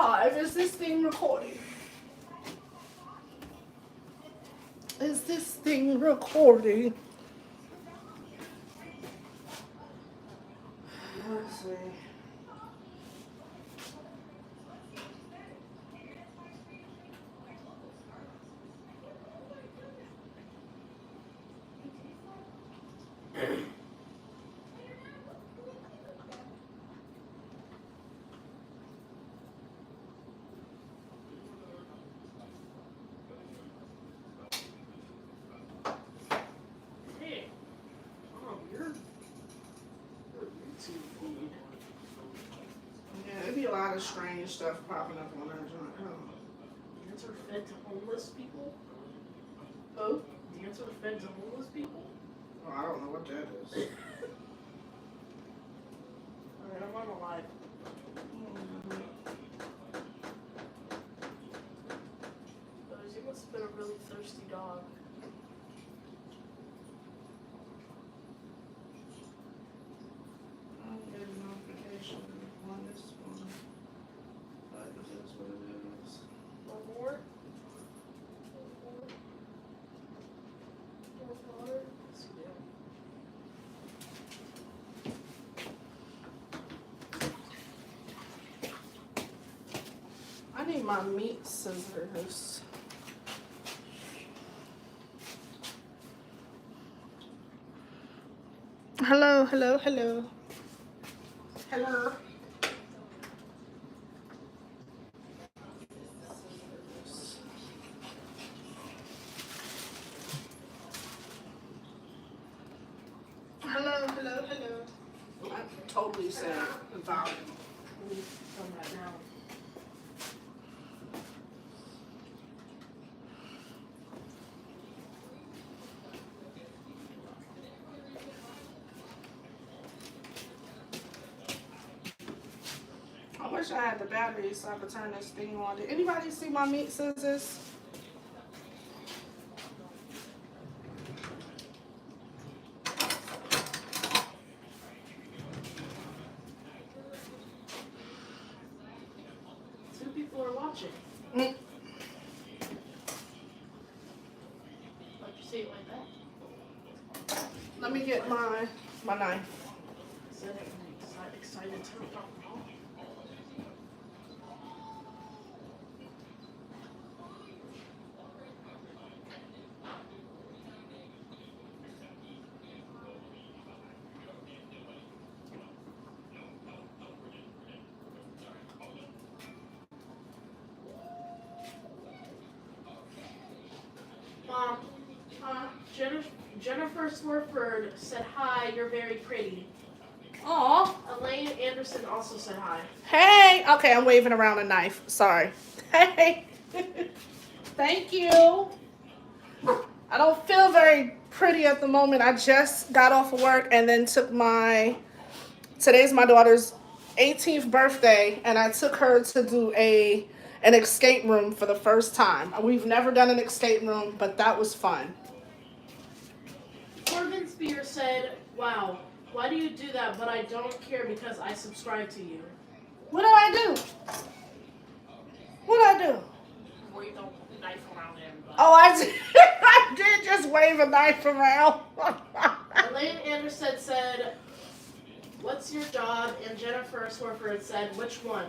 live? Is this thing recording? Is this thing recording? Let's see. A lot of strange stuff popping up on our joint. Cancer fed to homeless people? Oh? Cancer fed to homeless people? Oh, I don't know what that is. Alright, I'm on a live. You must have been a really thirsty dog. I'm getting a notification on this one. But it is what it is. One more? More water? Yes, you I need my meat scissors. Hello, hello, hello. Hello. Hello, hello, hello. I totally said the volume. come right now. I wish I had the battery so I could turn this thing on. Did anybody see my meat scissors? Two people are watching. Mm. Why'd you say it like that? Let me get my knife. Is that excited to talk about? Mom, Jennifer Swarford said hi, you're very pretty. Aw. Elaine Anderson also said hi. Hey. Okay, I'm waving around a knife. Sorry. Hey. Thank you. I don't feel very pretty at the moment. I just got off of work and then took today's my daughter's 18th birthday, and I took her to do an escape room for the first time. We've never done an escape room, but that was fun. Corbin Spears said, wow, why do you do that? But I don't care because I subscribe to you. What do I do? What do I do? Where you don't knife around everybody. Oh, I did just wave a knife around. Elaine Anderson said, what's your job? And Jennifer Swarford said, which one?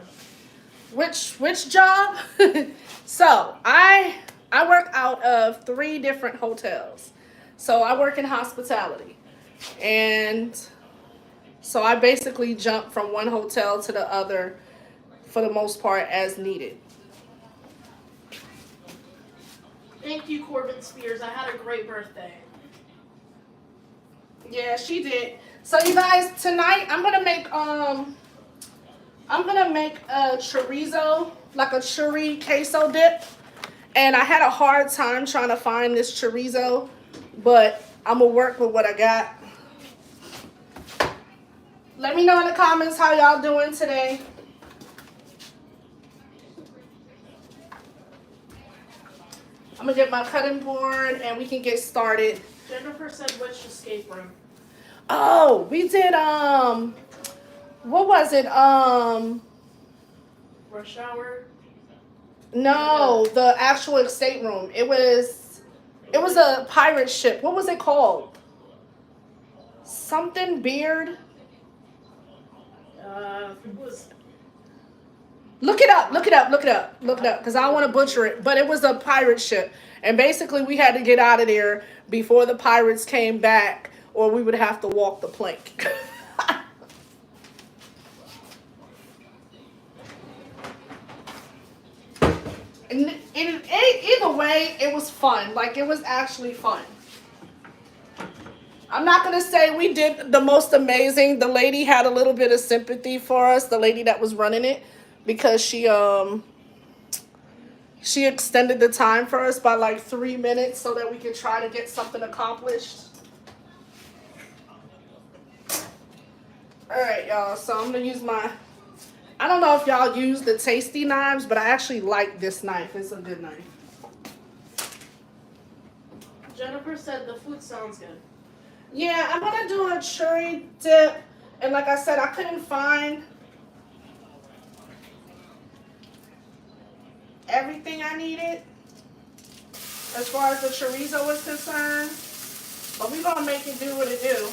Which job? So I work out of 3 different hotels. So I work in hospitality, and so I basically jump from one hotel to the other for the most part as needed. Thank you, Corbin Spears. I had a great birthday. Yeah, she did. So you guys, tonight I'm gonna make a chorizo, like a choriqueso dip. And I had a hard time trying to find this chorizo, but I'm gonna work with what I got. Let me know in the comments how y'all doing today. I'm gonna get my cutting board and we can get started. Jennifer said, which escape room? Oh, we did what was it? Rush Hour? No, the actual escape room. It was a pirate ship. What was it called? Something Beard. It was. Look it up. Look it up. Look it up. Look it up. Because I don't want to butcher it. But it was a pirate ship, and basically we had to get out of there before the pirates came back, or we would have to walk the plank. And either way, it was fun. Like, it was actually fun. I'm not going to say we did the most amazing. The lady had a little bit of sympathy for us, the lady that was running it, because she extended the time for us by like 3 minutes so that we could try to get something accomplished. All right, y'all. So I'm going to use my... I don't know if y'all use the tasty knives, but I actually like this knife. It's a good knife. Jennifer said the food sounds good. Yeah, I'm going to do a chori dip. And like I said, I couldn't find everything I needed as far as the chorizo is concerned. But we're going to make it do what it do.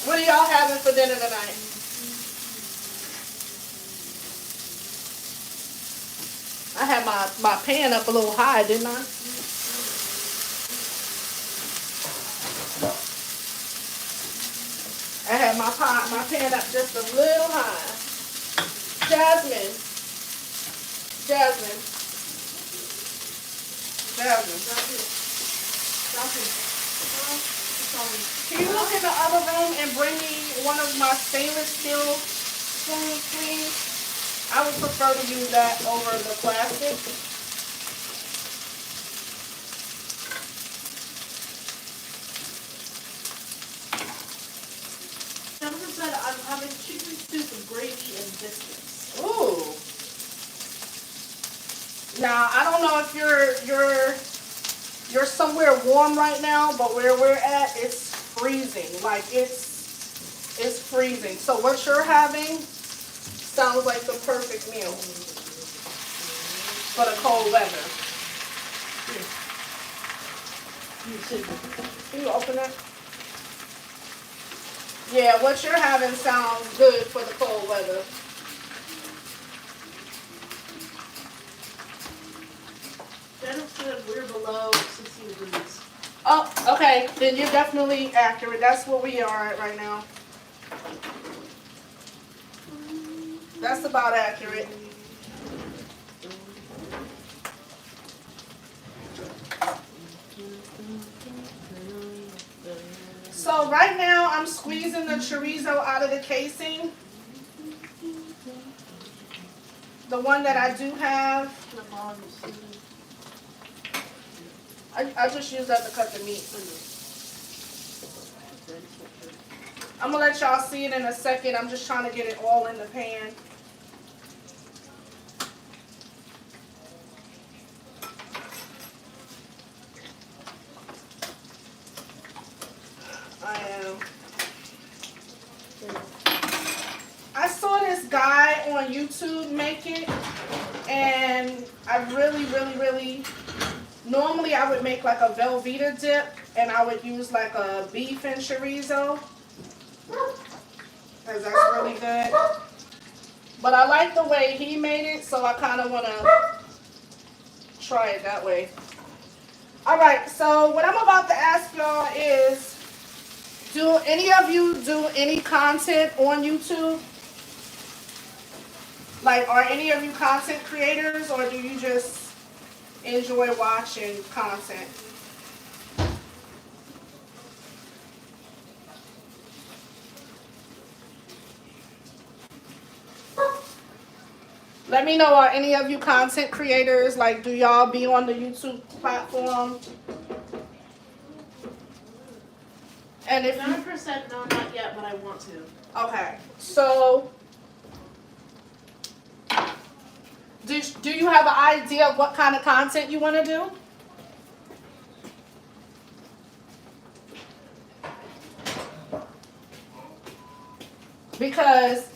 What are y'all having for dinner tonight? I had my pan up a little high, didn't I? I had my pan up just a little high. Jasmine. Can you look in the other room and bring me one of my stainless steel spoons, please? I would prefer to use that over the plastic. Jennifer said I'm having chicken soup with gravy and biscuits. Ooh. Now, I don't know if you're somewhere warm right now, but where we're at, it's freezing. Like, it's freezing. So what you're having sounds like the perfect meal for the cold weather. Can you open it? Yeah, what you're having sounds good for the cold weather. Jennifer said we're below 16 degrees. Oh, okay. Then you're definitely accurate. That's what we are at right now. That's about accurate. So right now I'm squeezing the chorizo out of the casing. The one that I do have. I just use that to cut the meat. I'm going to let y'all see it in a second. I'm just trying to get it all in the pan. I saw this guy on YouTube make it, and I really normally I would make like a Velveeta dip, and I would use like a beef and chorizo, because that's really good. But I like the way he made it, so I kind of want to try it that way. Alright, so what I'm about to ask y'all is, do any of you do any content on YouTube? Like, are any of you content creators, or do you just enjoy watching content? Let me know, are any of you content creators? Like, do y'all be on the YouTube platform? And if you... 9% no, not yet, but I want to. Okay, so... Do you have an idea of what kind of content you want to do? because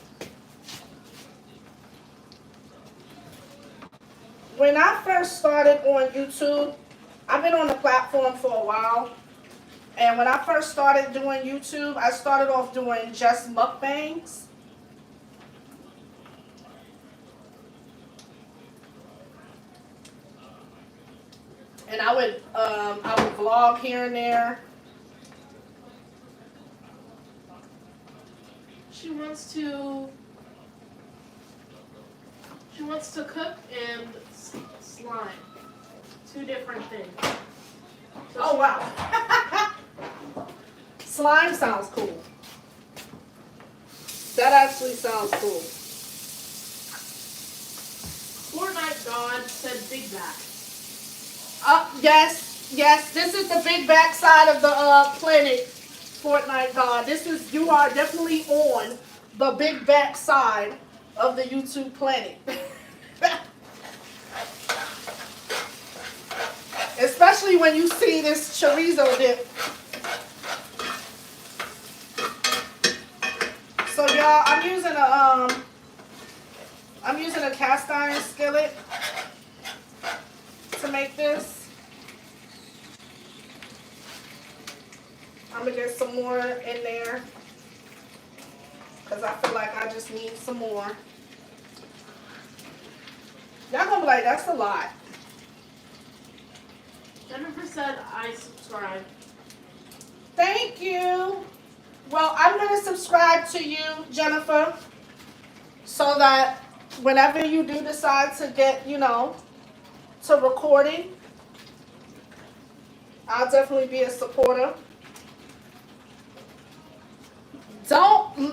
when I first started on YouTube, I've been on the platform for a while. And when I first started doing YouTube, I started off doing just mukbangs. And I would vlog here and there. She wants to cook and slime. Two different things. So Oh wow. Slime sounds cool. That actually sounds cool. Fortnite God said big back. Yes, this is the big back side of the planet, Fortnite God. You are definitely on the big back side of the YouTube planet. Especially when you see this chorizo dip. So y'all, I'm using a cast iron skillet to make this. I'm gonna get some more in there because I feel like I just need some more. Y'all gonna be like, that's a lot. Jennifer said I subscribe. Thank you. Well, I'm gonna subscribe to you, Jennifer, so that whenever you do decide to get, to recording, I'll definitely be a supporter.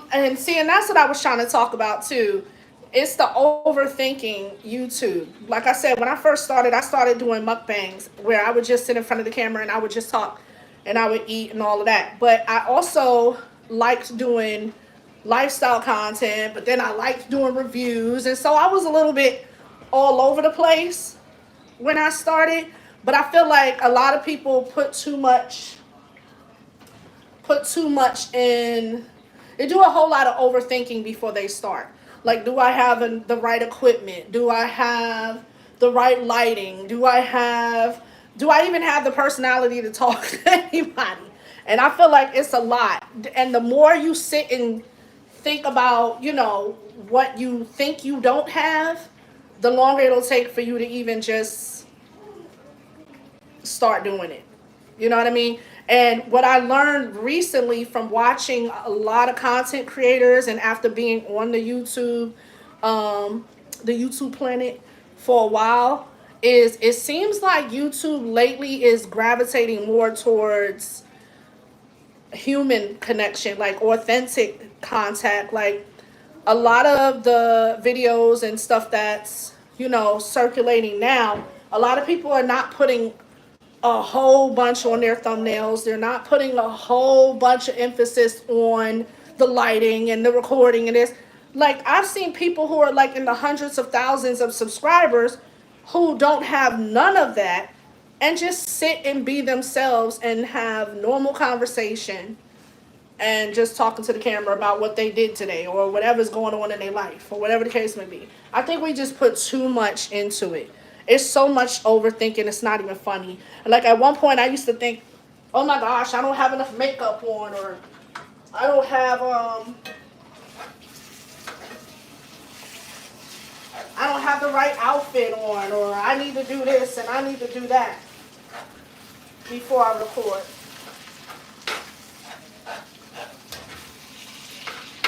And that's what I was trying to talk about too. It's the overthinking YouTube. Like I said, when I first started, I started doing mukbangs where I would just sit in front of the camera and I would just talk and I would eat and all of that. But I also liked doing lifestyle content, but then I liked doing reviews. And so I was a little bit all over the place when I started. But I feel like a lot of people put too much in. They do a whole lot of overthinking before they start. Like, do I have the right equipment? Do I have the right lighting? Do I even have the personality to talk to anybody? And I feel like it's a lot. And the more you sit and think about, what you think you don't have, the longer it'll take for you to even just start doing it. You know what I mean? And what I learned recently from watching a lot of content creators and after being on the YouTube planet for a while is it seems like YouTube lately is gravitating more towards human connection, like authentic contact. Like a lot of the videos and stuff that's, circulating now, a lot of people are not putting a whole bunch on their thumbnails. They're not putting a whole bunch of emphasis on the lighting and the recording and this. Like, I've seen people who are like in the hundreds of thousands of subscribers who don't have none of that and just sit and be themselves and have normal conversation and just talking to the camera about what they did today or whatever's going on in their life or whatever the case may be. I think we just put too much into it. It's so much overthinking, it's not even funny. Like at one point I used to think, oh my gosh, I don't have enough makeup on, or I don't have the right outfit on, or I need to do this and I need to do that before I record.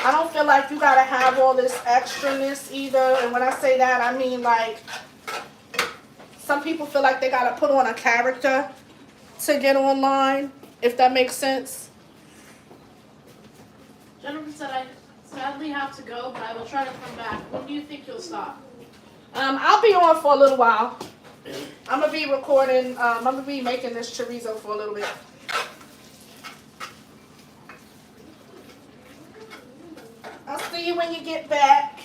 I don't feel like you gotta have all this extraness either. And when I say that, I mean like some people feel like they gotta put on a character to get online, if that makes sense. Jennifer said I sadly have to go, but I will try to come back. When do you think you'll stop? I'll be on for a little while. I'm gonna be recording. I'm gonna be making this chorizo for a little bit. I'll see you when you get back.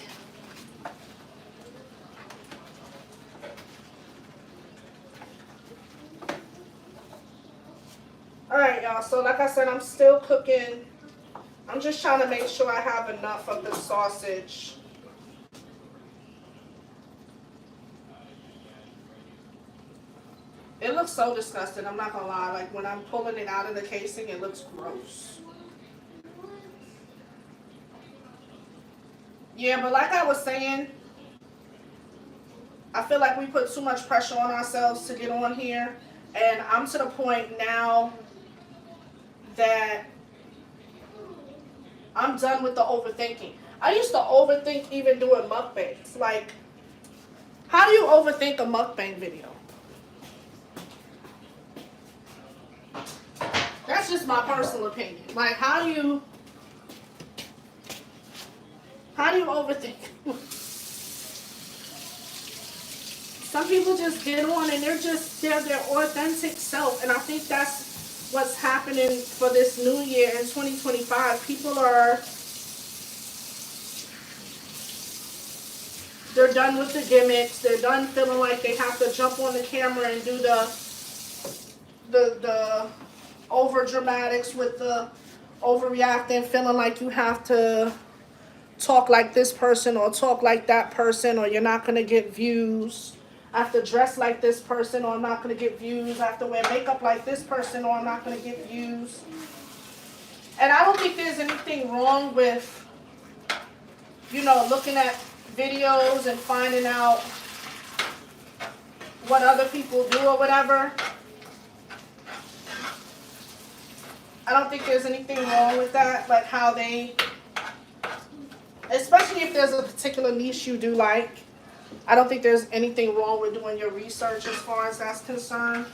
Alright, y'all. So like I said, I'm still cooking I'm just trying to make sure I have enough of the sausage. It looks so disgusting, I'm not gonna lie. Like when I'm pulling it out of the casing, it looks gross. Yeah, but like I was saying, I feel like we put too much pressure on ourselves to get on here. And I'm to the point now that I'm done with the overthinking. I used to overthink even doing mukbangs. Like, how do you overthink a mukbang video? That's just my personal opinion. Like, how do you overthink? Some people just get on and they're their authentic self. And I think that's what's happening for this new year in 2025. People they're done with the gimmicks. They're done feeling like they have to jump on the camera and do the over dramatics with the overreacting, feeling like you have to talk like this person or talk like that person or you're not going to get views. I have to dress like this person or I'm not going to get views. I have to wear makeup like this person or I'm not going to get views. And I don't think there's anything wrong with, looking at videos and finding out what other people do or whatever. I don't think there's anything wrong with that, like how they, especially if there's a particular niche you do like. I don't think there's anything wrong with doing your research as far as that's concerned.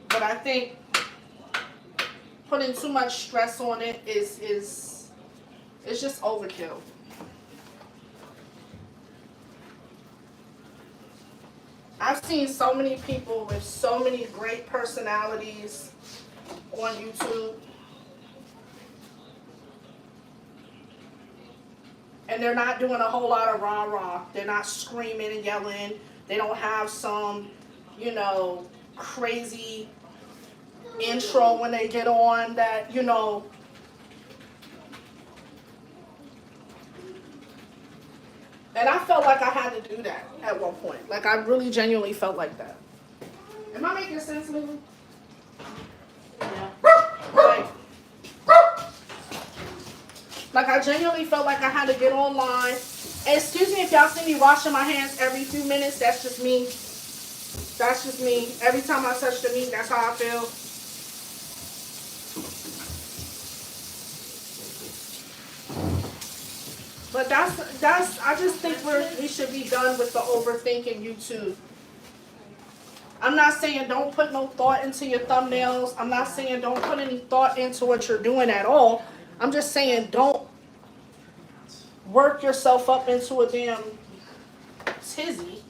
But I think putting too much stress on it is just overkill. I've seen so many people with so many great personalities on YouTube. And they're not doing a whole lot of rah-rah. They're not screaming and yelling. They don't have some, crazy intro when they get on that, And I felt like I had to do that at one point. Like, I really genuinely felt like that. Am I making sense, Lily? Yeah. Like, I genuinely felt like I had to get online. And excuse me if y'all see me washing my hands every few minutes. That's just me. That's just me. Every time I touch the meat, that's how I feel. But that's I just think we should be done with the overthinking YouTube. I'm not saying don't put no thought into your thumbnails. I'm not saying don't put any thought into what you're doing at all. I'm just saying don't work yourself up into a damn tizzy.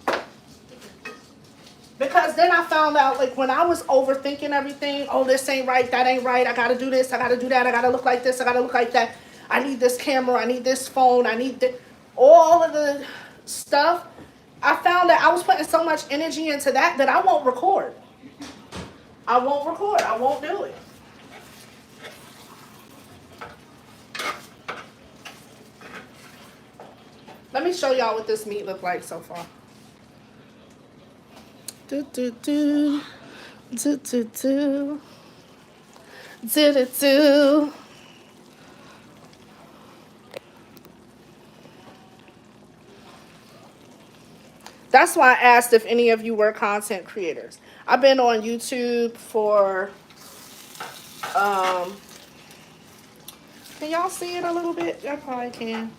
Because then I found out, like, when I was overthinking everything, oh, this ain't right, that ain't right, I gotta do this, I gotta do that, I gotta look like this, I gotta look like that. I need this camera, I need this phone, I need all of the stuff. I found that I was putting so much energy into that I won't record. I won't record. I won't do it. Let me show y'all what this meat looked like so far. Do do do. Do do do. Do do do. That's why I asked if any of you were content creators. I've been on YouTube for, can y'all see it a little bit? Y'all probably can.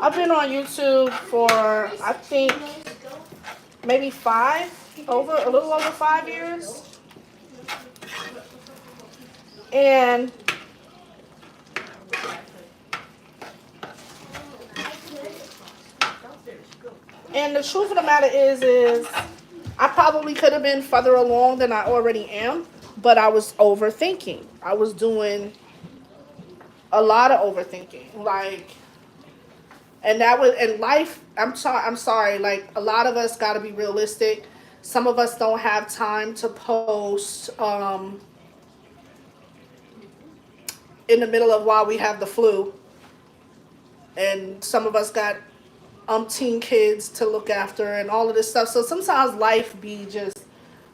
I've been on YouTube for, I think, maybe a little over 5 years. And the truth of the matter is I probably could have been further along than I already am, but I was overthinking. I was doing a lot of overthinking. Like, And that was in life. I'm sorry. Like a lot of us got to be realistic. Some of us don't have time to post in the middle of while we have the flu, and some of us got umpteen kids to look after and all of this stuff. So sometimes life be just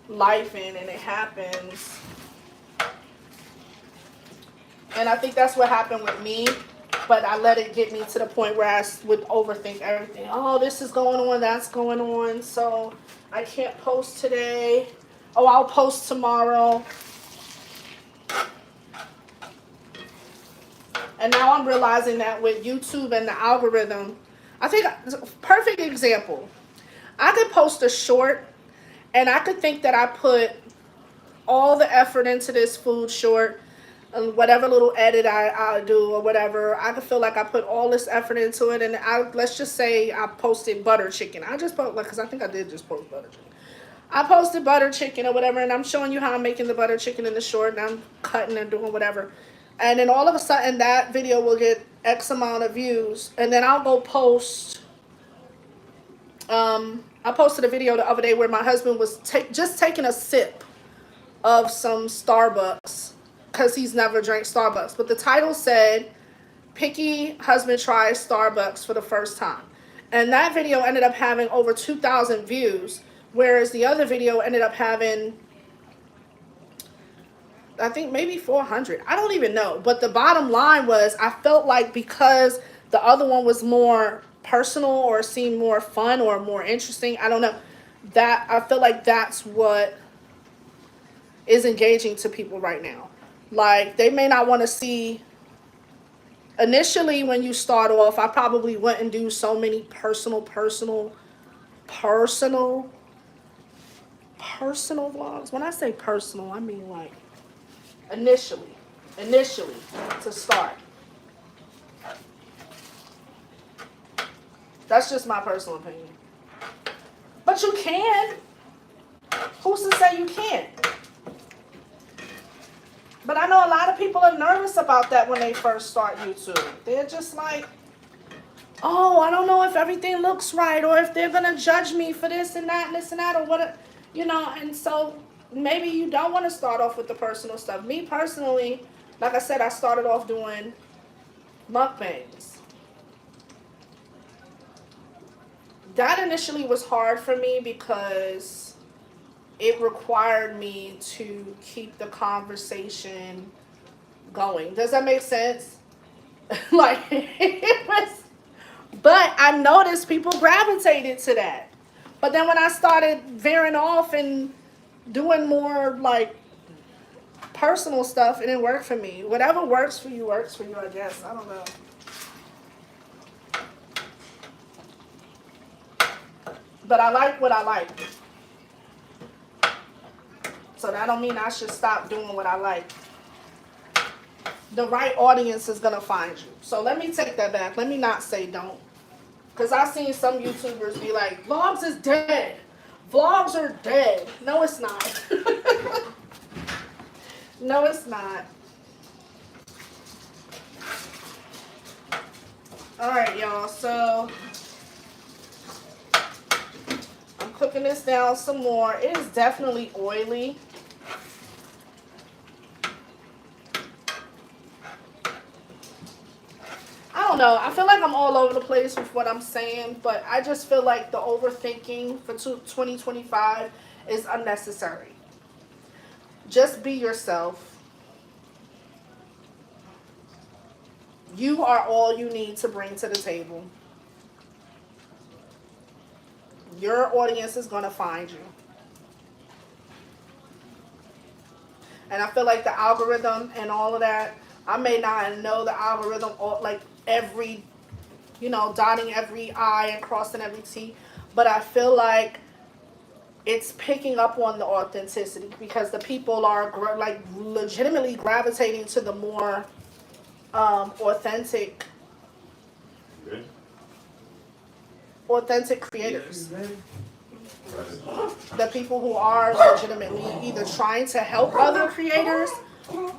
life and it happens. And I think that's what happened with me. But I let it get me to the point where I would overthink everything. Oh, this is going on, that's going on. So I can't post today. Oh, I'll post tomorrow. And now I'm realizing that with YouTube and the algorithm, I think, perfect example. I could post a short and I could think that I put all the effort into this food short, and whatever little edit I do or whatever, I could feel like I put all this effort into it. And let's just say I posted butter chicken. I just posted, because I think I did just post butter chicken. I posted butter chicken or whatever, and I'm showing you how I'm making the butter chicken in the short, and I'm cutting and doing whatever. And then all of a sudden, that video will get X amount of views. And then I'll go post. I posted a video the other day where my husband was just taking a sip of some Starbucks because he's never drank Starbucks. But the title said, "Picky Husband Tries Starbucks for the First Time." And that video ended up having over 2,000 views, whereas the other video ended up having, I think, maybe 400. I don't even know. But the bottom line was, I felt like because the other one was more personal or seemed more fun or more interesting, I don't know, that I feel like that's what is engaging to people right now. Like, they may not want to see, initially when you start off, I probably wouldn't do so many personal vlogs. When I say personal, I mean like initially to start. That's just my personal opinion. But you can. Who's to say you can't? But I know a lot of people are nervous about that when they first start YouTube. They're just like, oh, I don't know if everything looks right, or if they're going to judge me for this and that and this and that, or what, you know. And so maybe you don't want to start off with the personal stuff. Me personally, like I said, I started off doing mukbangs. That initially was hard for me because it required me to keep the conversation going. Does that make sense? Like, it was, but I noticed people gravitated to that. But then when I started veering off and doing more like personal stuff, it didn't work for me. Whatever works for you, I guess. I don't know. But I like what I like. So that don't mean I should stop doing what I like. The right audience is going to find you. So let me take that back. Let me not say don't. Because I've seen some YouTubers be like, vlogs is dead. Vlogs are dead. No, it's not. No, it's not. All right, y'all. So I'm cooking this down some more. It is definitely oily. I don't know. I feel like I'm all over the place with what I'm saying, but I just feel like the overthinking for 2025 is unnecessary. Just be yourself. You are all you need to bring to the table. Your audience is going to find you. And I feel like the algorithm and all of that, I may not know the algorithm all, like every, dotting every I and crossing every T, but I feel like it's picking up on the authenticity because the people are like legitimately gravitating to the more authentic creators. The people who are legitimately either trying to help other creators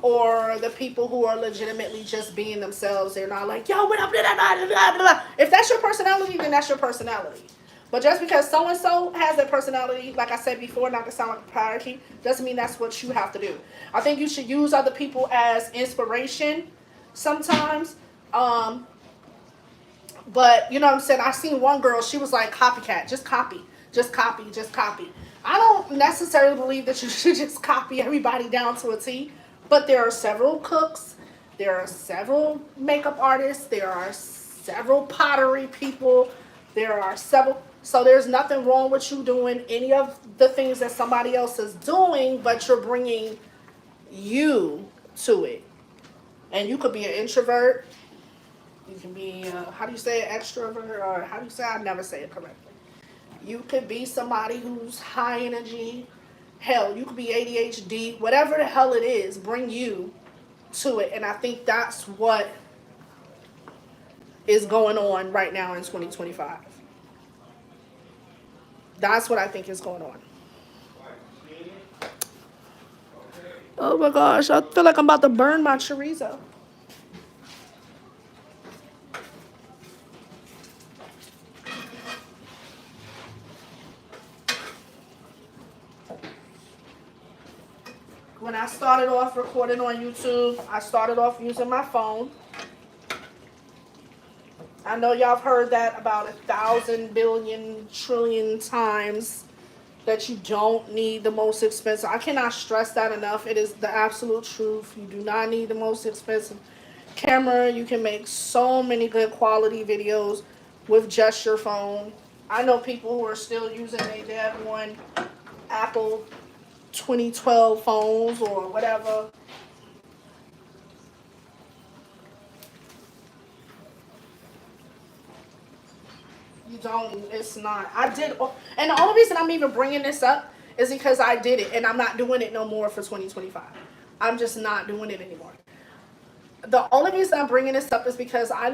or the people who are legitimately just being themselves. They're not like, yo, what up, blah, blah, blah, blah. If that's your personality, then that's your personality. But just because so-and-so has that personality, like I said before, not to sound like a parody, doesn't mean that's what you have to do. I think you should use other people as inspiration sometimes. But, you know what I'm saying? I seen one girl, she was like, copycat, just copy, just copy, just copy. I don't necessarily believe that you should just copy everybody down to a T. But there are several cooks, there are several makeup artists, there are several pottery people, there are several. So there's nothing wrong with you doing any of the things that somebody else is doing, but you're bringing you to it. And you could be an introvert. You can be, how do you say it, extrovert? Or how do you say it? I never say it correctly. You could be somebody who's high energy. Hell, you could be ADHD. Whatever the hell it is, bring you to it. And I think that's what is going on right now in 2025. That's what I think is going on. Oh my gosh, I feel like I'm about to burn my chorizo. When I started off recording on YouTube, I started off using my phone. I know y'all have heard that about 1,000 billion trillion times, that you don't need the most expensive. I cannot stress that enough. It is the absolute truth. You do not need the most expensive camera. You can make so many good quality videos with just your phone. I know people who are still using their dad one Apple 2012 phones or whatever. You don't, it's not. I did, and the only reason I'm even bringing this up is because I did it, and I'm not doing it no more for 2025. I'm just not doing it anymore. The only reason I'm bringing this up is because I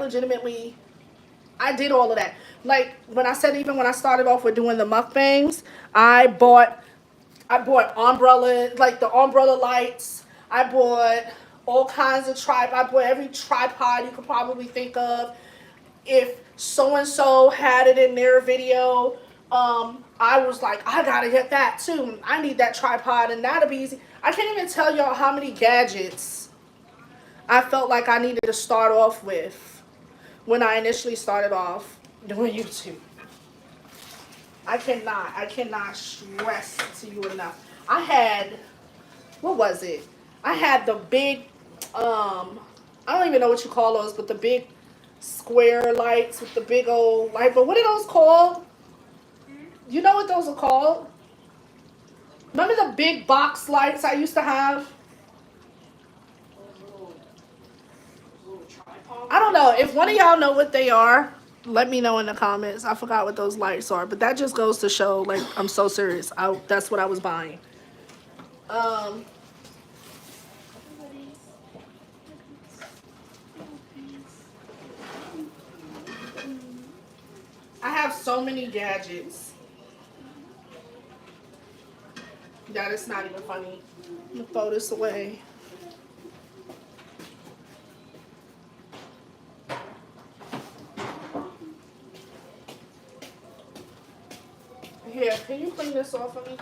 did all of that. Like, when I said, even when I started off with doing the mukbangs, I bought umbrella, like the umbrella lights. I bought all kinds of I bought every tripod you could probably think of. If so-and-so had it in their video, I was like, I gotta get that too. I need that tripod, and that'll be easy. I can't even tell y'all how many gadgets I felt like I needed to start off with when I initially started off doing YouTube. I cannot stress to you enough. I had, what was it? I had the big, I don't even know what you call those, but the big square lights with the big old light. But what are those called? You know what those are called? Remember the big box lights I used to have? I don't know. If one of y'all know what they are, let me know in the comments. I forgot what those lights are, but that just goes to show, like, I'm so serious. That's what I was buying. I have so many gadgets that it's not even funny. I'm gonna throw this away. Here, can you clean this off for me?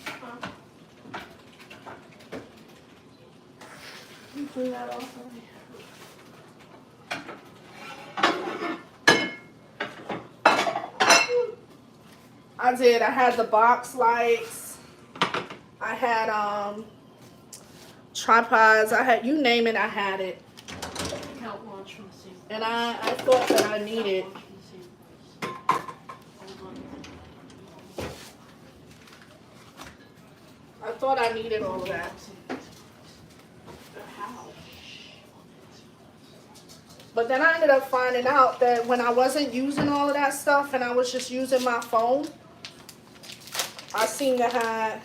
Huh? Can you clean that off for me? I did. I had the box lights. I had tripods. I had, you name it, I had it. And I thought that I needed. I thought I needed all of that. But then I ended up finding out that when I wasn't using all of that stuff and I was just using my phone, I seem to have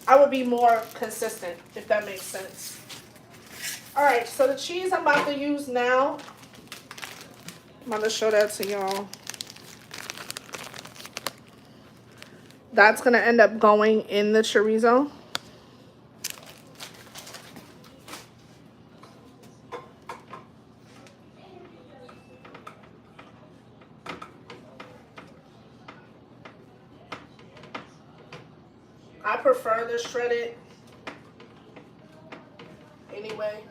I would be more consistent, if that makes sense. All right, so the cheese I'm about to use now, I'm going to show that to y'all. That's going to end up going in the chorizo. I prefer the shredded anyway.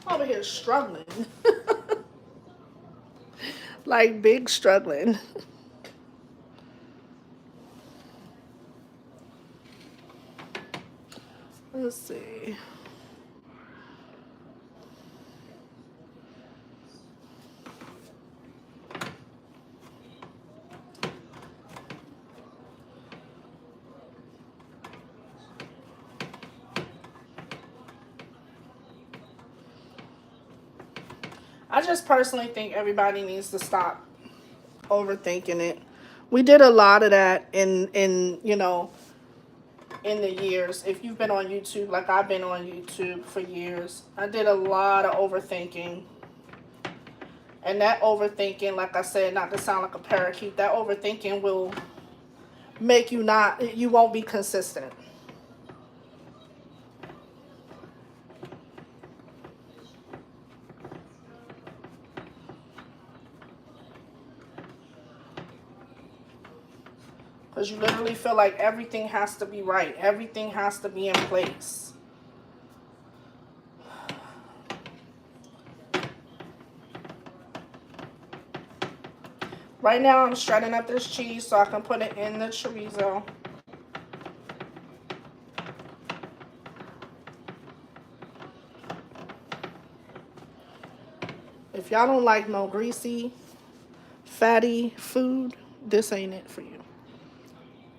Over here struggling. Like big struggling. Let's see. I just personally think everybody needs to stop overthinking it. We did a lot of that in you know, in the years. If you've been on YouTube, like I've been on YouTube for years, I did a lot of overthinking. And that overthinking, like I said, not to sound like a parakeet, that overthinking will make you you won't be consistent. Because you literally feel like everything has to be right. Everything has to be in place. Right now I'm shredding up this cheese so I can put it in the chorizo. If y'all don't like no greasy, fatty food, this ain't it for you.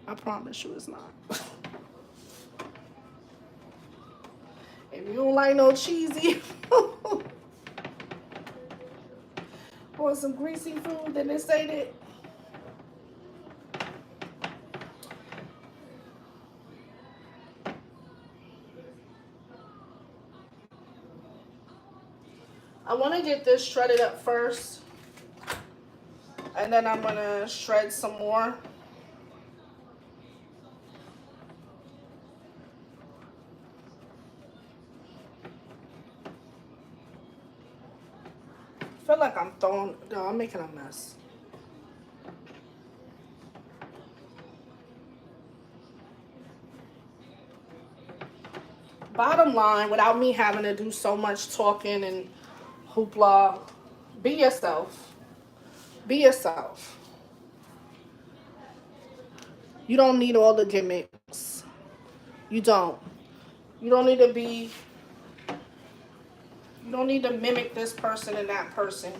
I promise you it's not. If you don't like no cheesy or some greasy food, then this ain't it. I want to get this shredded up first, and then I'm going to shred some more. I feel like I'm making a mess. Bottom line, without me having to do so much talking and hoopla, be yourself. Be yourself. You don't need all the gimmicks. You don't. You don't need to be... You don't need to mimic this person and that person.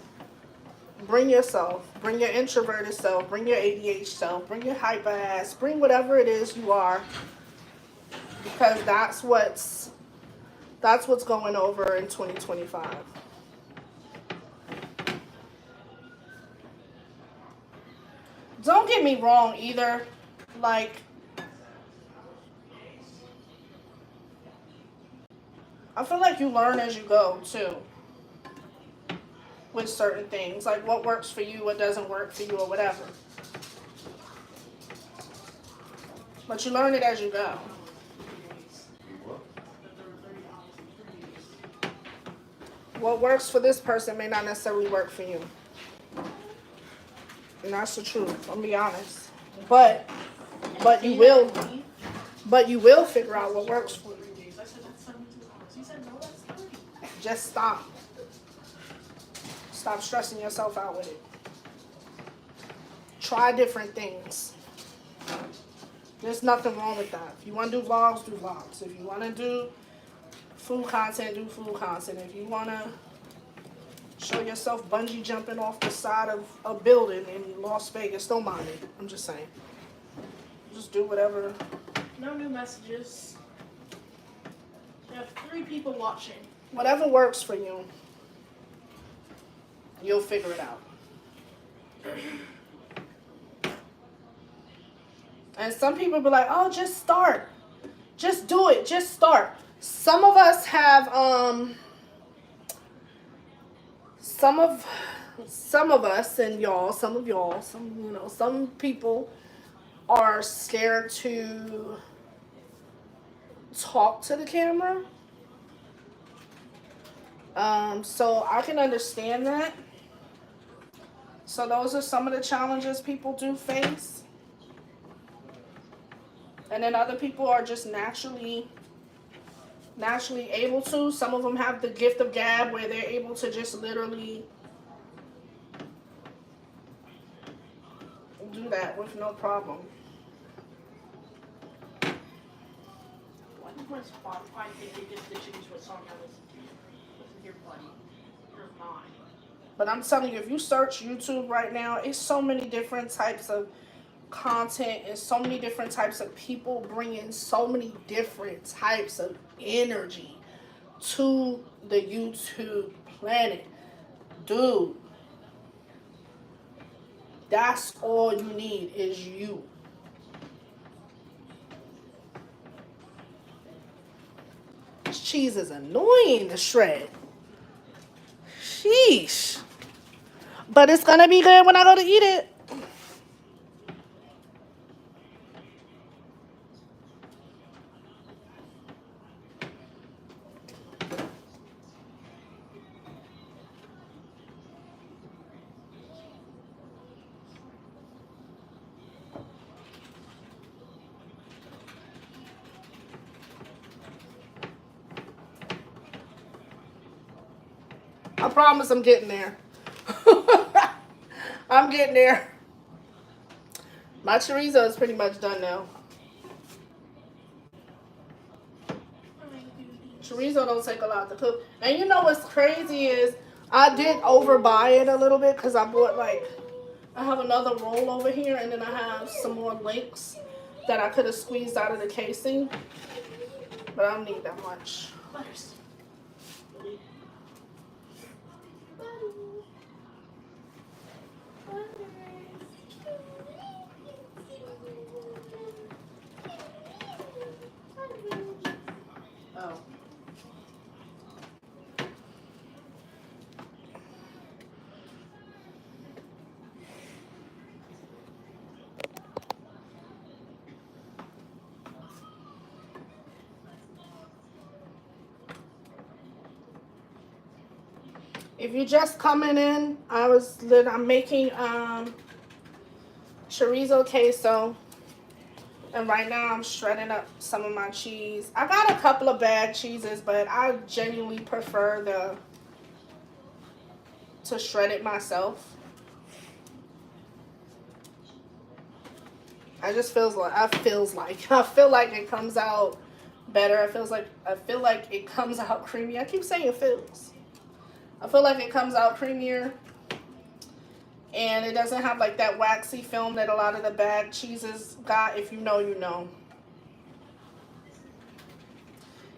Bring yourself. Bring your introverted self. Bring your ADHD self. Bring your hyper ass. Bring whatever it is you are. Because that's what's going over in 2025. Don't get me wrong either. Like, I feel like you learn as you go too. With certain things. Like what works for you, what doesn't work for you, or whatever. But you learn it as you go. What works for this person may not necessarily work for you. And that's the truth. I'm be honest. But you will figure out what works for you. Just stop. Stop stressing yourself out with it. Try different things. There's nothing wrong with that. If you want to do vlogs, do vlogs. If you want to do food content, do food content. If you want to show yourself bungee jumping off the side of a building in Las Vegas, don't mind it. I'm just saying. Just do whatever. No new messages. You have 3 people watching. Whatever works for you, you'll figure it out. And some people be like, oh, just start. Just do it. Just start. Some of us have, some of us and y'all, some of y'all, some people are scared to talk to the camera. So I can understand that. So those are some of the challenges people do face. And then other people are just naturally able to. Some of them have the gift of gab where they're able to just literally do that with no problem. Why did my Spotify think it just choose what song I listen to? Listen here, buddy. You're mine. But I'm telling you, if you search YouTube right now, it's so many different types of content and so many different types of people bringing so many different types of energy to the YouTube planet. Dude, that's all you need is you. This cheese is annoying to shred. Sheesh. But it's gonna be good when I go to eat it. I promise I'm getting there. I'm getting there. My chorizo is pretty much done now. Chorizo don't take a lot to cook. And you know what's crazy is I did overbuy it a little bit because I bought I have another roll over here and then I have some more links that I could have squeezed out of the casing. But I don't need that much. Oh. If you're just coming in, I'm making chorizo queso. And right now I'm shredding up some of my cheese. I got a couple of bag cheeses, but I genuinely prefer to shred it myself. I feel like it comes out better. I feel like it comes out creamy. I keep saying it feels. I feel like it comes out creamier. And it doesn't have like that waxy film that a lot of the bag cheeses got. If you know, you know.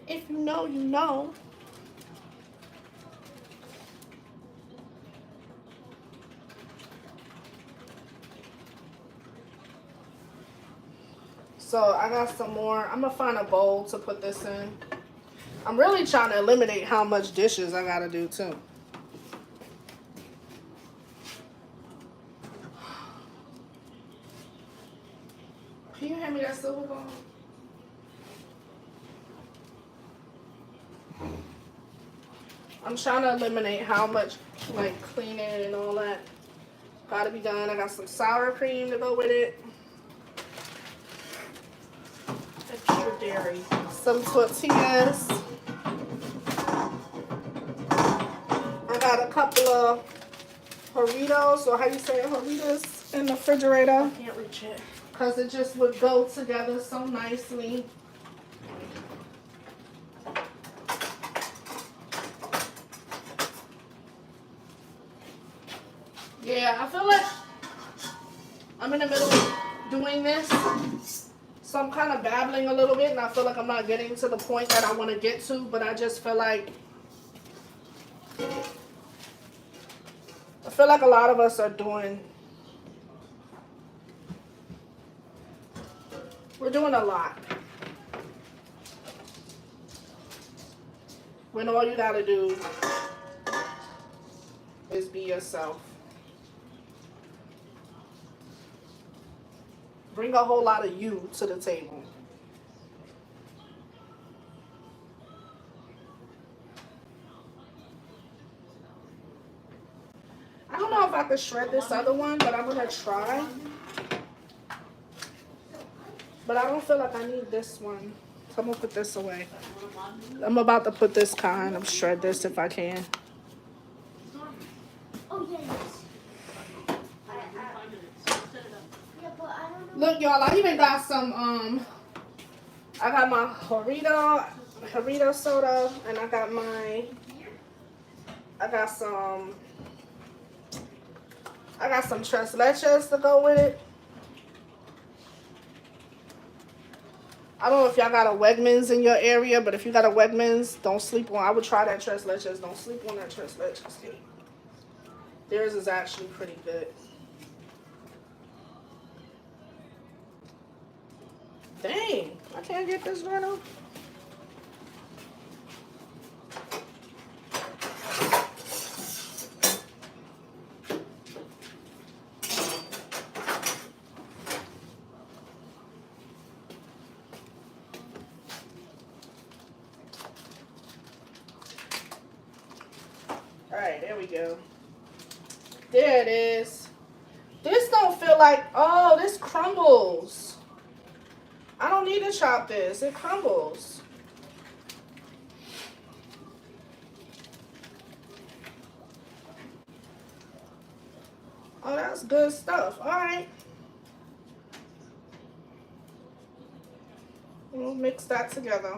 If you know, you know. So I got some more. I'm going to find a bowl to put this in. I'm really trying to eliminate how much dishes I got to do too. Can you hand me that silver bowl? I'm trying to eliminate how much cleaning and all that gotta be done. I got some sour cream to go with it. Extra dairy. Some tortillas. I got a couple of Choritos, or how you say it, Choritas, in the refrigerator. I can't reach it. Because it just would go together so nicely. Yeah, I feel like I'm in the middle of doing this. So I'm kind of babbling a little bit, and I feel like I'm not getting to the point that I want to get to, but I just feel like a lot of us are we're doing a lot. When all you gotta do is be yourself. Bring a whole lot of you to the table. I don't know if I could shred this other one, but I'm gonna try. But I don't feel like I need this one. So I'm gonna put this away. I'm about to put this kind. I'm shred this if I can. Oh, yes. Yeah, but I don't know. Look, y'all, I even got some, I got my Choriqueso soda, and I got some tres leches to go with it. I don't know if y'all got a Wegmans in your area, but if you got a Wegmans, don't sleep on. I would try that tres leches. Don't sleep on that tres leches. Theirs is actually pretty good. Dang, I can't get this right off. Alright, there we go. There it is. This don't feel like, oh, this crumbles. I don't need to chop this. It crumbles. Oh, that's good stuff. Alright. We'll mix that together.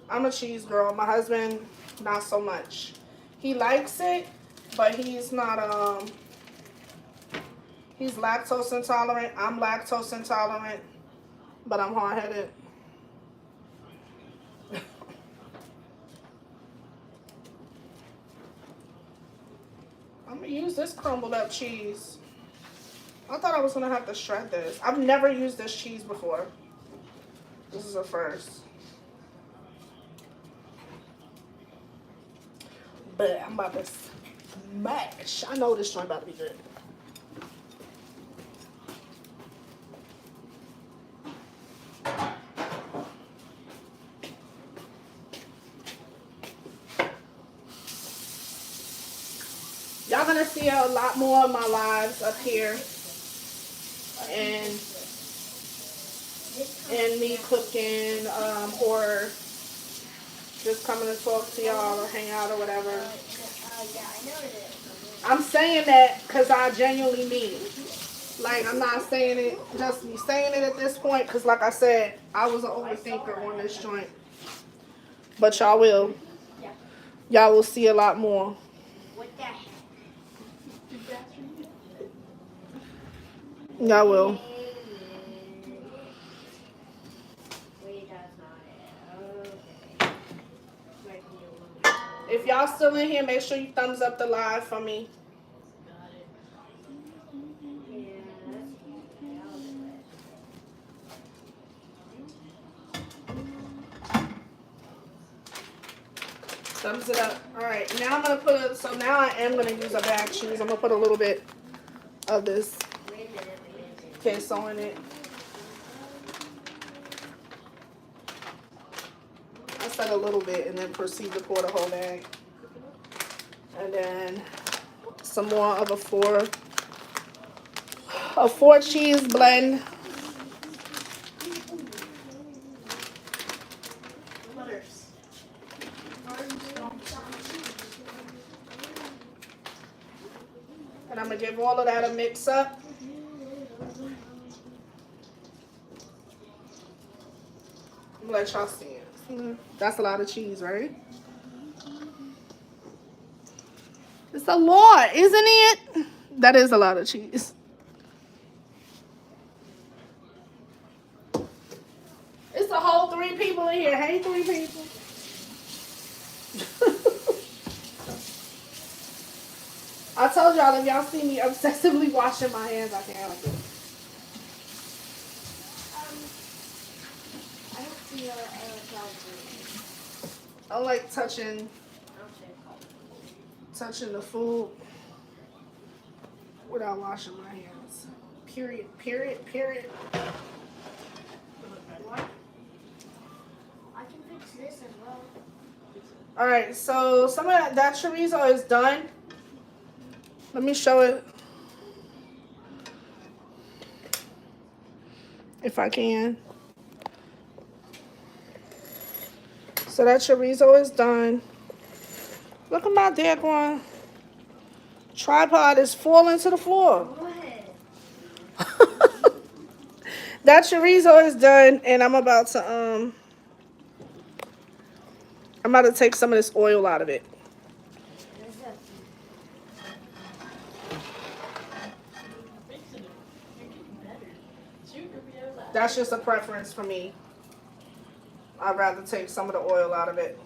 I'm a cheese girl. My husband, not so much. He likes it, but he's not, he's lactose intolerant. I'm lactose intolerant, but I'm hard-headed. I'm gonna use this crumbled up cheese. I thought I was gonna have to shred this. I've never used this cheese before. This is a first. But I'm about to smash. I know this joint about to be good. Y'all gonna see a lot more of my lives up here. And me cooking, or just coming to talk to y'all or hang out or whatever. Yeah, I know it is. I'm saying that because I genuinely mean it. Like, I'm not saying it just me saying it at this point because, like I said, I was an overthinker on this joint. But y'all will see a lot more. What the heck? Y'all will. If y'all still in here, make sure you thumbs up the live for me. Thumbs it up. Alright, now I'm going to put it, so now I am going to use a bag cheese. I'm going to put a little bit of this queso in it. I said a little bit and then proceed to pour the whole bag. And then some more of a four cheese blend. And I'm going to give all of that a mix up. I'm going to let y'all see it. That's a lot of cheese, right? It's a lot, isn't it? That is a lot of cheese. It's a whole 3 people in here. Hey, 3 people. I told y'all, if y'all see me obsessively washing my hands, I can't help it. I don't see your I don't like touching I'll say the food without washing my hands. Period. I can fix this as well. All right, so some of that chorizo is done. Let me show it if I can. So that chorizo is done. Look at my daggone tripod is falling to the floor. What? That chorizo is done, and I'm about to take some of this oil out of it. fixing it. You're getting better. Sugar be allowed. That's just a preference for me. I'd rather take some of the oil out of it.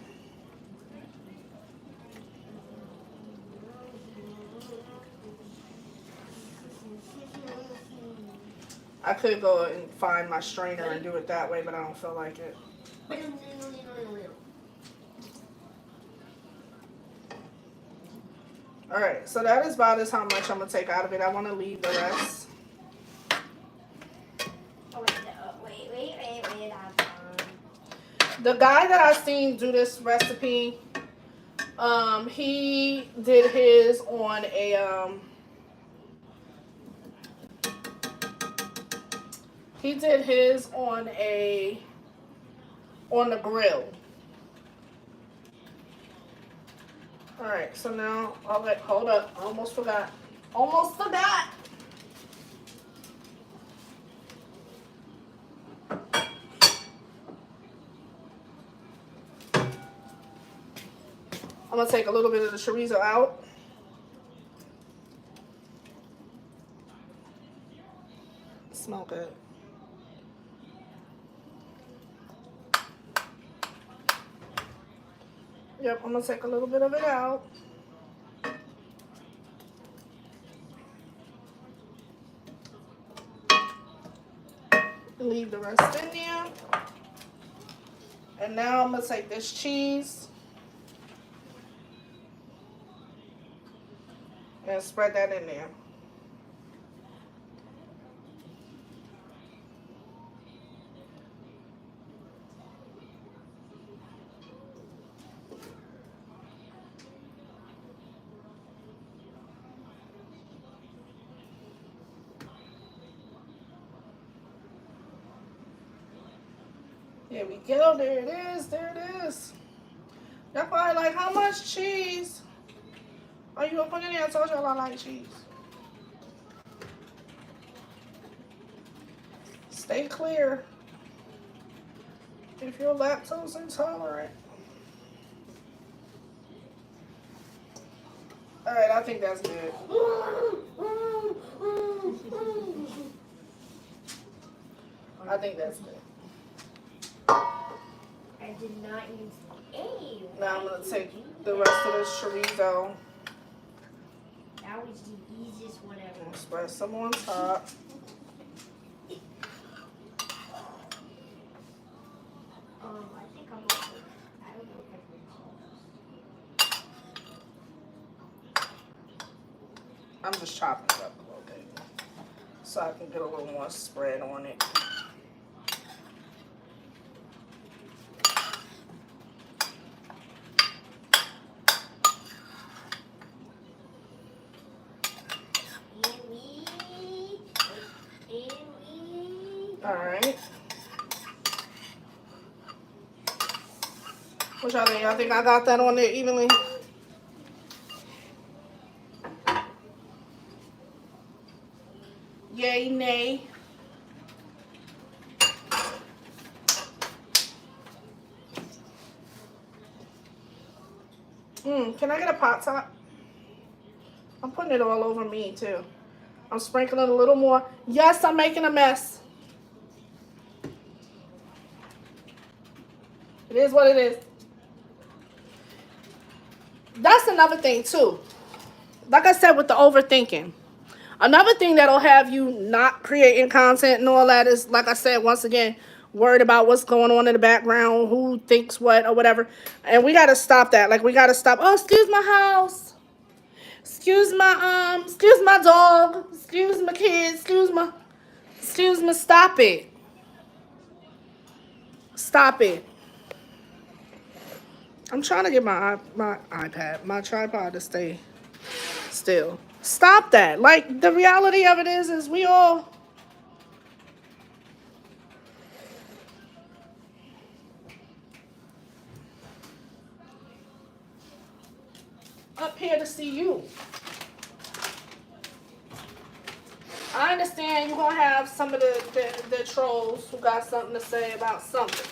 I could go and find my strainer and do it that way, but I don't feel like it. Alright, so that is about as how much I'm going to take out of it. I want to leave the rest. Oh, wait. The guy that I seen do this recipe, he did his on a on the grill. All right, so now hold up. I almost forgot. I'm gonna take a little bit of the chorizo out. Smell good. Yep, I'm gonna take a little bit of it out. Leave the rest in there. And now I'm gonna take this cheese and spread that in there. There we go. There it is. Y'all probably like, how much cheese are you gonna put in there? I told y'all I like cheese. Stay clear if you're lactose intolerant. All right, I think that's good. I think that's good. I did not use A. Now I'm gonna take the rest of this chorizo That was the easiest one ever. and spread some on top. I think I'm okay. I don't know if I can. I'm just chopping it up a little bit so I can get a little more spread on it. All right. What y'all think? Y'all think I got that on there evenly? Yay, nay. Can I get a pot top? I'm putting it all over me too. I'm sprinkling a little more. Yes, I'm making a mess. It is what it is. That's another thing too. Like I said with the overthinking. Another thing that'll have you not creating content and all that is, like I said, once again, worried about what's going on in the background, who thinks what or whatever. And we gotta stop that. Like we gotta stop. Oh, excuse my house. Excuse my dog. Excuse my kids. Excuse me. Stop it. Stop it. I'm trying to get my iPad, my tripod to stay still. Stop that. Like the reality of it is we all up here to see you. I understand you're gonna have some of the trolls who got something to say about something.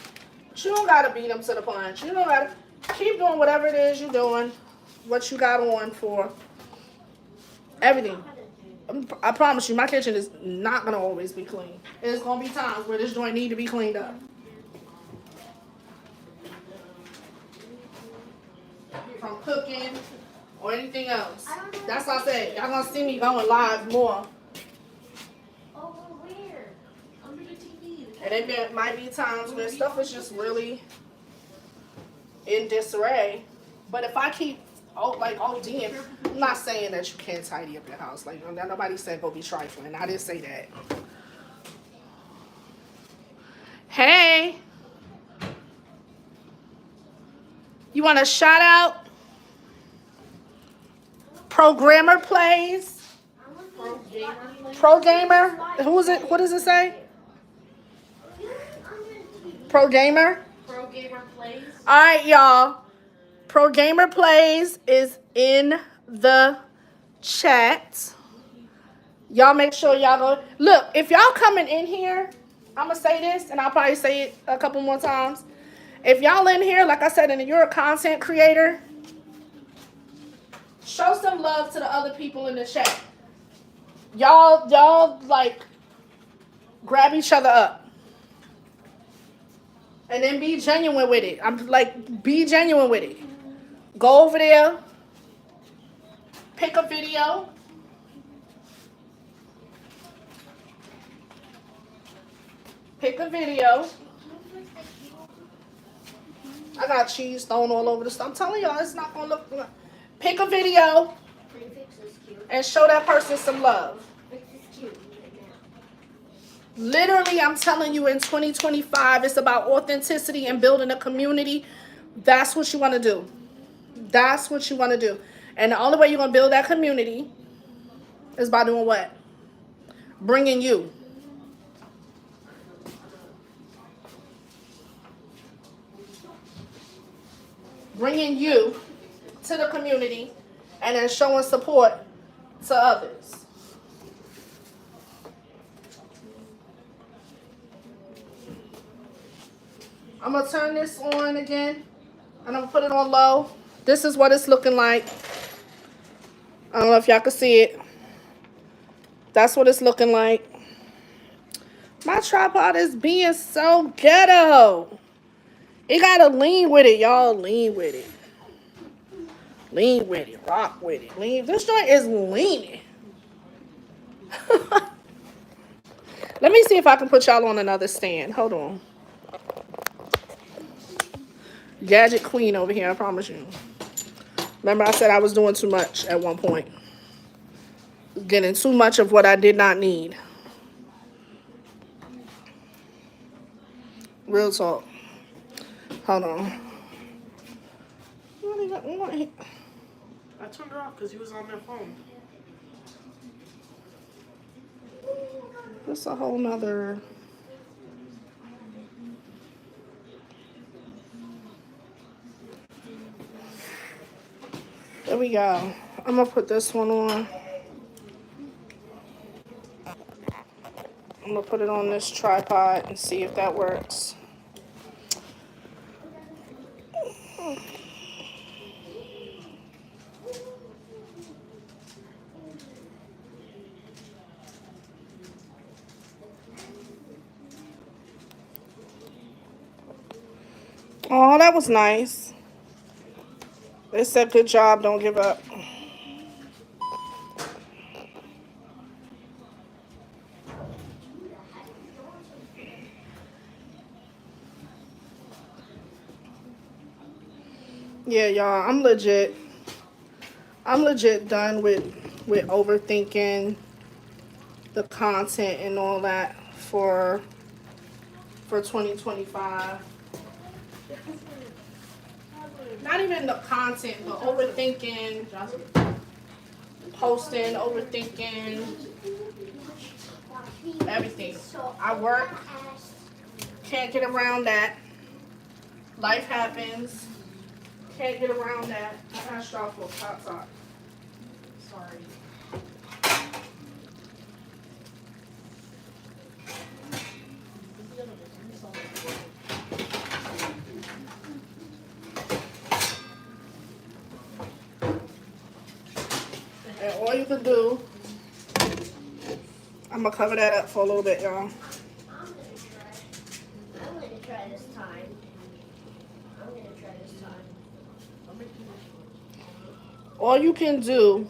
But you don't gotta beat them to the punch. You don't gotta keep doing whatever it is you're doing, what you got on for everything. I promise you, my kitchen is not gonna always be clean. There's gonna be times where this joint need to be cleaned up. From cooking or anything else. That's what I said. Y'all gonna see me going live more. And it might be times where stuff is just really in disarray. But if I keep ODing, I'm not saying that you can't tidy up your house. Like nobody said go be trifling. I didn't say that. Hey. You want a shout out? Programmer plays. Pro gamer. Who is it? What does it say? Pro gamer. Pro gamer plays. All right, y'all. Pro gamer plays is in the chat. Y'all make sure y'all go. Look, if y'all coming in here, I'm gonna say this, and I'll probably say it a couple more times. If y'all in here, like I said, and you're a content creator, show some love to the other people in the chat. Y'all like grab each other up. And then be genuine with it. I'm like, be genuine with it. Go over there. Pick a video. Pick a video. I got cheese thrown all over the stuff. I'm telling y'all, it's not going to look good. Pick a video and show that person some love. Literally, I'm telling you, in 2025, it's about authenticity and building a community. That's what you want to do. That's what you want to do. And the only way you're going to build that community is by doing what? Bringing you. Bringing you to the community and then showing support to others. I'm going to turn this on again, and I'm going to put it on low. This is what it's looking like. I don't know if y'all can see it. That's what it's looking like. My tripod is being so ghetto. You got to lean with it, y'all. Lean with it. Lean with it. Rock with it. Lean. This joint is leaning. Let me see if I can put y'all on another stand. Hold on. Gadget queen over here, I promise you. Remember I said I was doing too much at one point. Getting too much of what I did not need. Real talk. Hold on. I turned it off because he was on their phone. That's a whole nother... There we go. I'm going to put this one on. I'm going to put it on this tripod and see if that works. Oh, that was nice. They said, good job, don't give up. Yeah, y'all, I'm legit done with overthinking the content and all that for 2025. Not even the content, but overthinking, posting, overthinking everything. I work, can't get around that. Life happens, can't get around that. I asked y'all for a pop top. Sorry. And all you can do, I'm gonna cover that up for a little bit, y'all. I'm gonna try this time. All you can do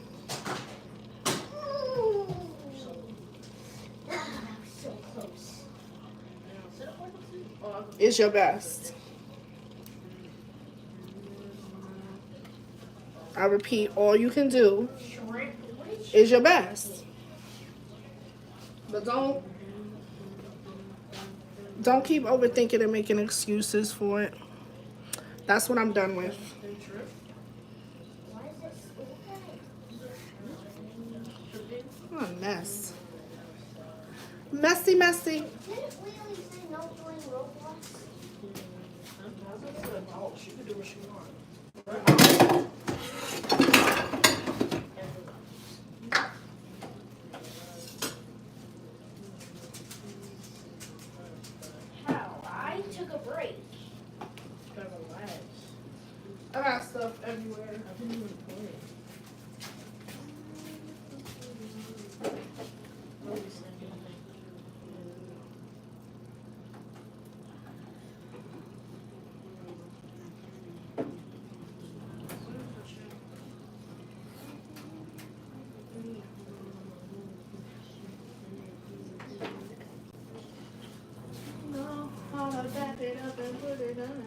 So close. is your best. I repeat, all you can do is your best. But don't keep overthinking and making excuses for it. That's what I'm done with. Why is it so What a mess. Messy. Didn't we always say no doing Roblox? She can do what she wants. How? I took a break. Gotta relax. I got stuff everywhere. I didn't even play. No, how to back it up and put it on.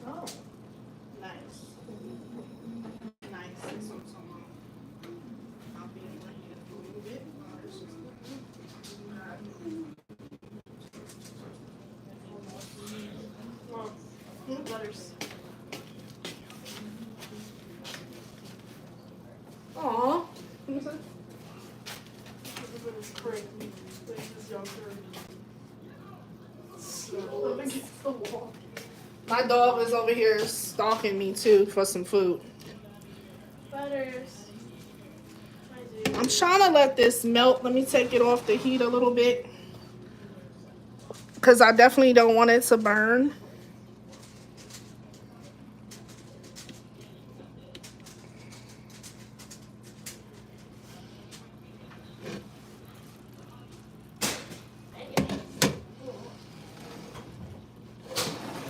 Oh, nice. Nice. That's what I'm talking about. I'll be in my hand for a little bit. Letters. Aw. Everybody's crazy. This is younger. Up against the wall. My dog is over here stalking me too for some food. Butters. I'm trying to let this melt. Let me take it off the heat a little bit. Because I definitely don't want it to burn.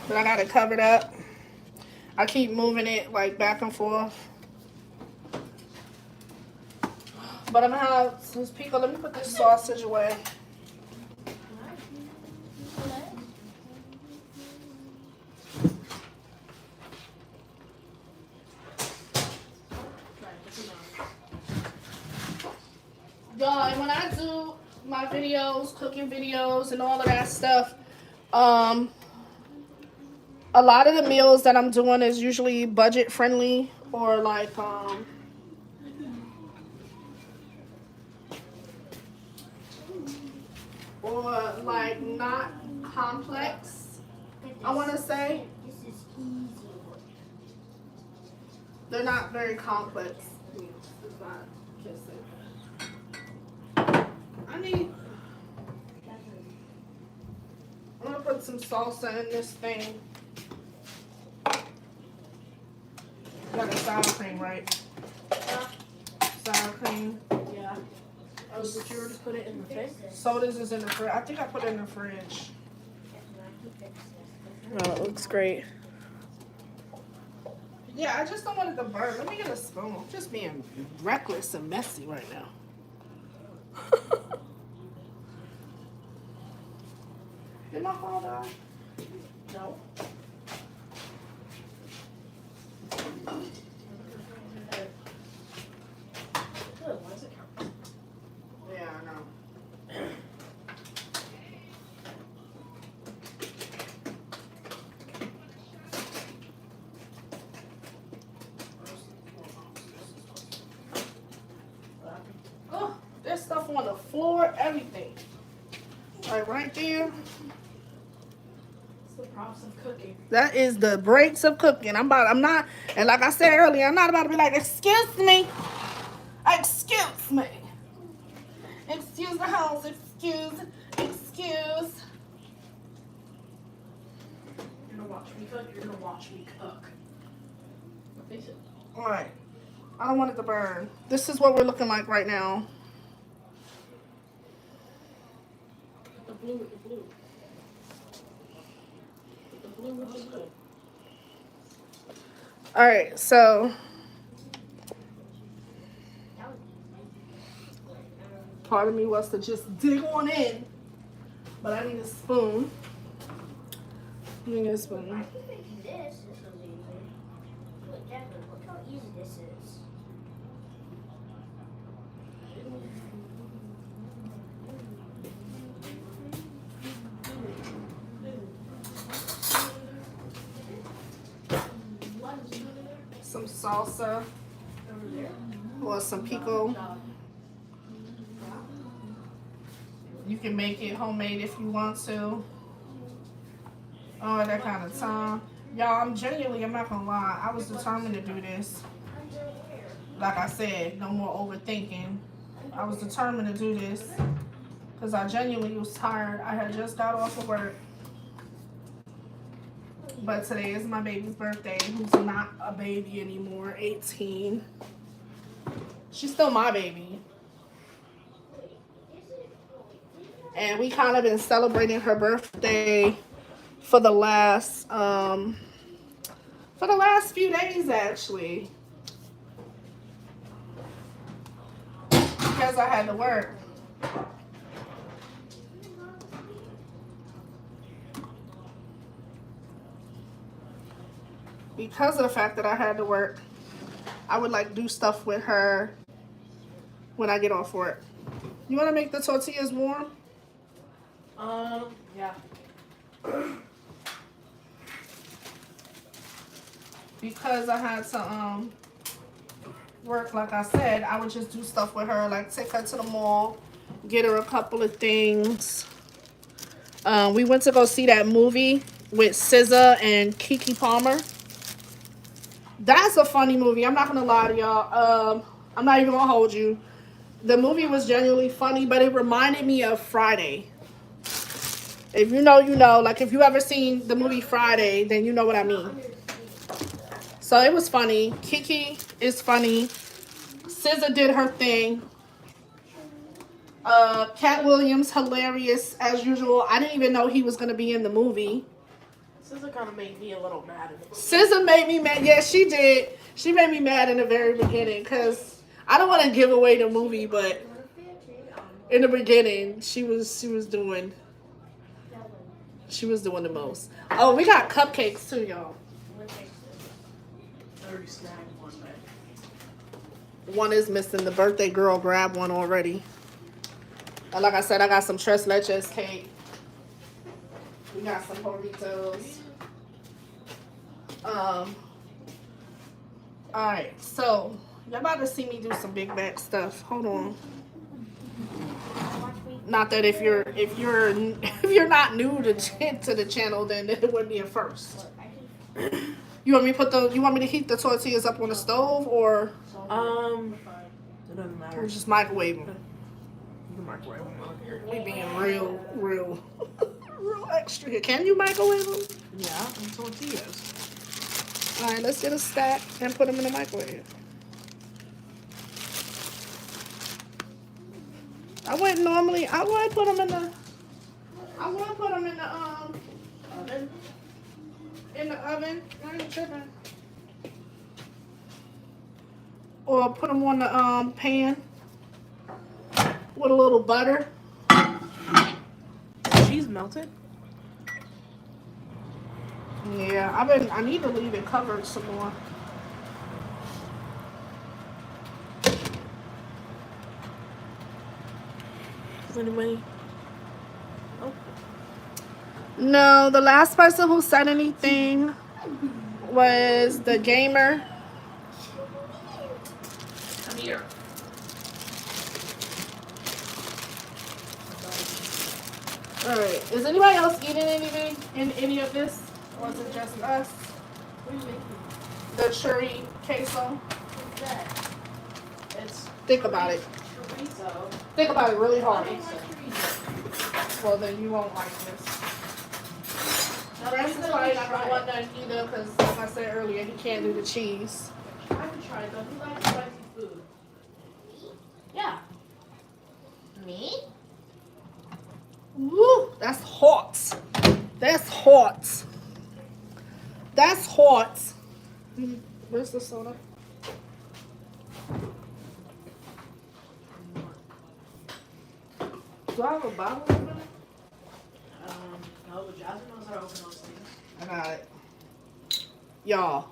But I got it covered up. I keep moving it like back and forth. But I'm gonna have some pico. Let me put this sausage away. Y'all, and when I do my videos, cooking videos and all of that stuff, a lot of the meals that I'm doing is usually budget friendly or like not complex. I want to say This is easy. they're not very complex. It's not kissing. I'm gonna put some salsa in this thing. Got a sour cream, right? Sour cream. Yeah. Oh, but you were just put it in the thing? Sodas is in the fridge. I think I put it in the fridge. Oh, it looks great. Yeah, I just don't want it to burn. Let me get a spoon. I'm just being reckless and messy right now. Did my phone die? No. Good, why does it count? Yeah, I know. Oh, there's stuff on the floor, everything. Like right there. It's the process of cooking. That is the breaks of cooking. I'm not, and like I said earlier, I'm not about to be like, excuse me. Excuse me. Excuse the house. Excuse. You're gonna watch me cook, you're gonna watch me cook. Face it. Alright. I don't want it to burn. This is what we're looking like right now. The blue with the blue. The blue with the blue. Alright, so part of me wants to just dig on in. But I need a spoon. I need a spoon. I think making this is so easy. Look, Jacqueline, look how easy this is. Some salsa Over there. or some pico. You can make it homemade if you want to. Oh, that kind of time. Y'all, I'm not gonna lie. I was determined to do this. Like I said, no more overthinking. I was determined to do this because I genuinely was tired. I had just got off of work. But today is my baby's birthday, who's not a baby anymore, 18. She's still my baby. And we kind of been celebrating her birthday for the last few days, actually. Because I had to work. Because of the fact that I had to work, I would like do stuff with her when I get off work. You want to make the tortillas warm? Yeah. Because I had to work, like I said, I would just do stuff with her, like take her to the mall, get her a couple of things. We went to go see that movie with SZA and Keke Palmer. That's a funny movie. I'm not gonna lie to y'all. I'm not even gonna hold you. The movie was genuinely funny, but it reminded me of Friday. If you know, you know. Like if you ever seen the movie Friday, then you know what I mean. So it was funny. Kiki is funny. SZA did her thing. Cat Williams, hilarious as usual. I didn't even know he was gonna be in the movie. SZA kind of made me a little mad in the movie. SZA made me mad. Yeah, she did. She made me mad in the very beginning because I don't want to give away the movie, but in the beginning, she was doing the most. Oh, we got cupcakes too, y'all. I already snagged one bag. One is missing. The birthday girl grabbed one already. And like I said, I got some tres leches cake. We got some burritos. Alright, so y'all about to see me do some big back stuff. Hold on. Not that if you're not new to the channel, then it would be a first. You want me to heat the tortillas up on the stove or It doesn't matter. or just microwave them? You can microwave them out here. We being real extra here. Can you microwave them? Yeah, and tortillas. All right, let's get a stack and put them in the microwave. I would put them in the Oven. in the oven. I ain't tripping. or put them on the pan with a little butter. Cheese melted. Yeah, I need to leave it covered some more. Does anybody? Oh. No, the last person who said anything was the gamer. Come here. Alright, is anybody else eating anything in any of this? Or is it just us? What are you making? The choriqueso? What's that? It's Think about it. chorizo. Think about it really I hard. don't like chorizo. Well, then you won't like this. Now, Rest this is is probably like not gonna want none either because, like I said earlier, he can't do the cheese. I would try it though. Who likes spicy food? Yeah. Me? Woo! That's hot. That's hot. That's hot. Where's the soda? Do I have a bottle opener? No, but Jasmine knows how to open those things. I got it. Y'all.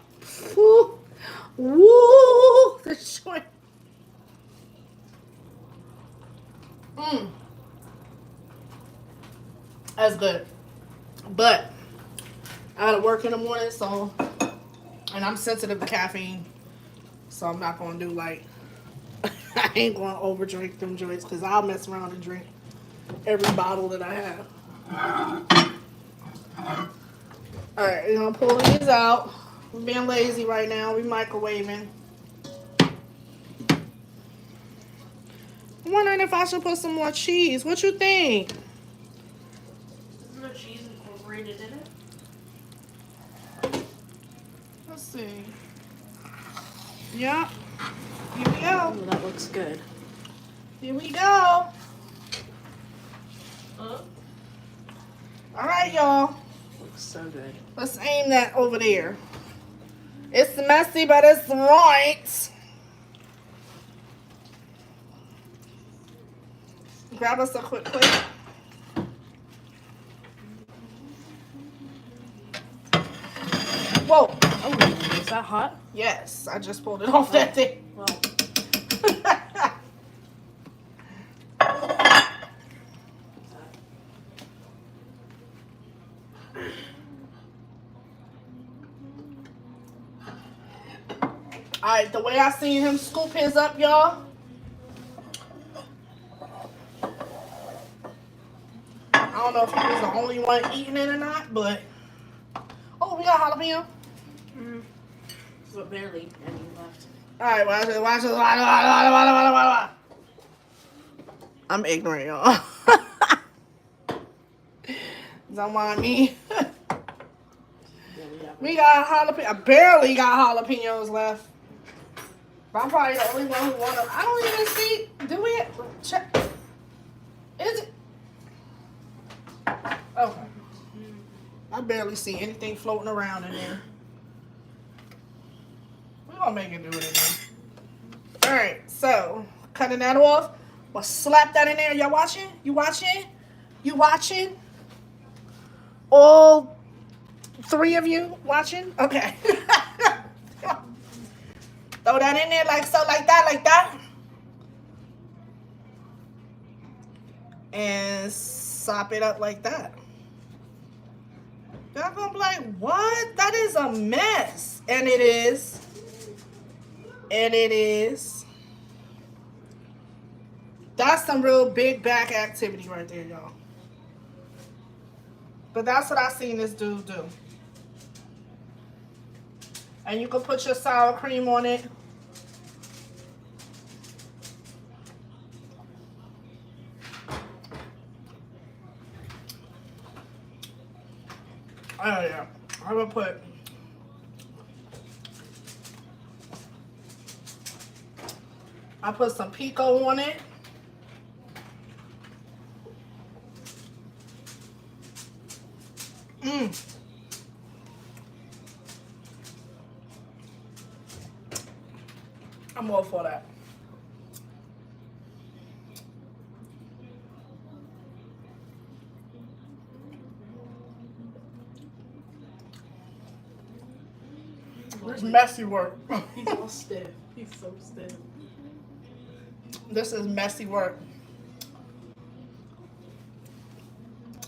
Woo! Woo! The short. That's good. But I gotta work in the morning, so, and I'm sensitive to caffeine, so I'm not gonna do like, I ain't gonna overdrink them joints because I'll mess around and drink every bottle that I have. Alright, we're gonna pull these out. We're being lazy right now. We're microwaving. I'm wondering if I should put some more cheese. What you think? Isn't there cheese incorporated in it? Let's see. Yeah. Here we go. Oh, that looks good. Here we go. Huh? Alright, y'all. Looks so good. Let's aim that over there. It's messy, but it's right. Grab us a quick plate. Whoa. Oh, is that hot? Yes, I just pulled it off that thing. Well, Alright, the way I seen him scoop his up, y'all. I don't know if he was the only one eating it or not, but. Oh, we got jalapeno. but barely any left. Alright, watch it, watch it. I'm ignorant, y'all. Don't mind me. We got jalapeno. I barely got jalapenos left. But I'm probably the only one who want them. I don't even see. Do we? Check. Is it? Okay. I barely see anything floating around in there. We're gonna make it do it again. Alright, so cutting that off. Well, slap that in there. Y'all watching? You watching? You watching? All three of you watching? Okay. Throw that in there like so, like that. And sop it up like that. Y'all gonna be like, what? That is a mess. And it is. And it is. That's some real big back activity right there, y'all. But that's what I seen this dude do. And you can put your sour cream on it. Oh yeah, I'm gonna put I put some pico on it. I'm all for that. It's messy work. He's all stiff. He's so stiff. This is messy work.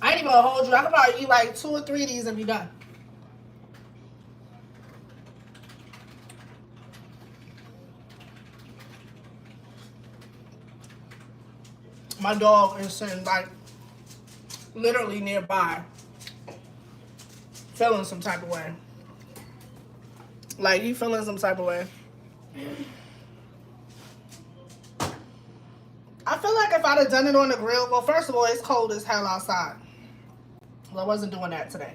I ain't even gonna hold you. I could probably eat like 2 or 3 of these and be done. My dog is sitting like literally nearby, feeling some type of way. Like, he feeling some type of way. I feel like if I'd have done it on the grill, well, first of all, it's cold as hell outside. Well, I wasn't doing that today.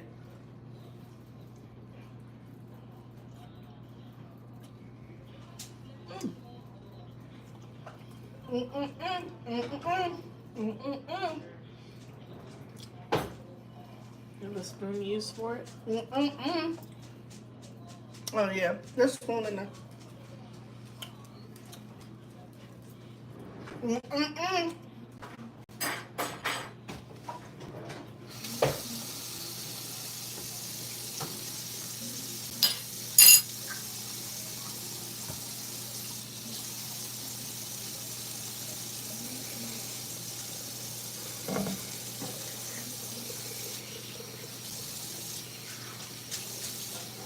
You have a spoon used for it? Oh, yeah. There's a spoon in there.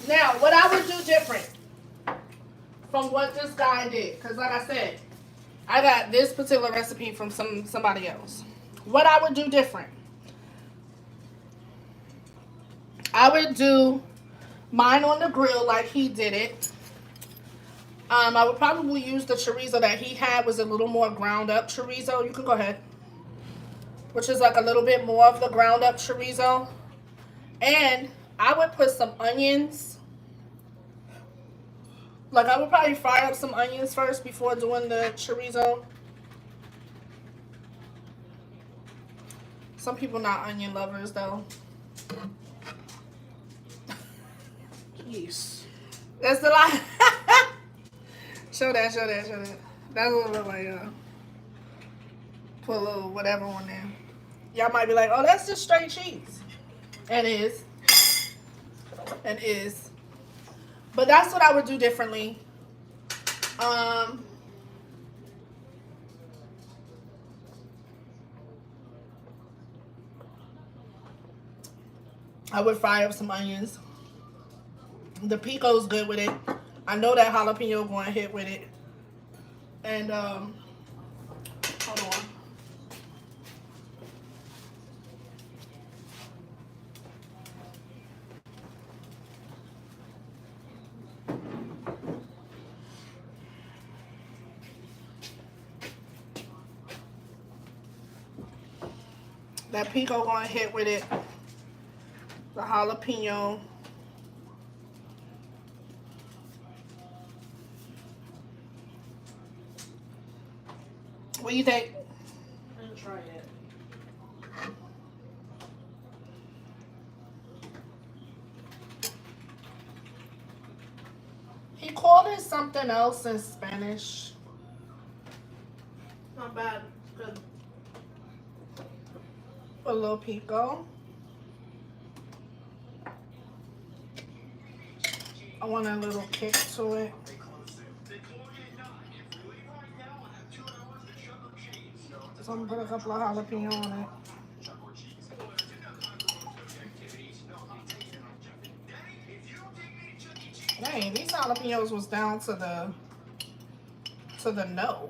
Now, what I would do different from what this guy did, because like I said, I got this particular recipe from somebody else. What I would do different, I would do mine on the grill like he did it. I would probably use the chorizo that he had, was a little more ground up chorizo. You can go ahead. Which is like a little bit more of the ground up chorizo. And I would put some onions. Like, I would probably fry up some onions first before doing the chorizo. Some people not onion lovers though. Jeez. That's the lie. Show that. That's what it look like, put a little whatever on there. Y'all might be like, oh, that's just straight cheese. It is. It is. But that's what I would do differently. I would fry up some onions. The pico's good with it. I know that jalapeno going to hit with it. And, hold on. That pico going to hit with it. The jalapeno. What do you think? I didn't try it. He called it something else in Spanish. Not bad. Good. A little pico. I want a little kick to it. So I'm gonna put a couple of jalapeno on it. Dang, these jalapenos was down to the no.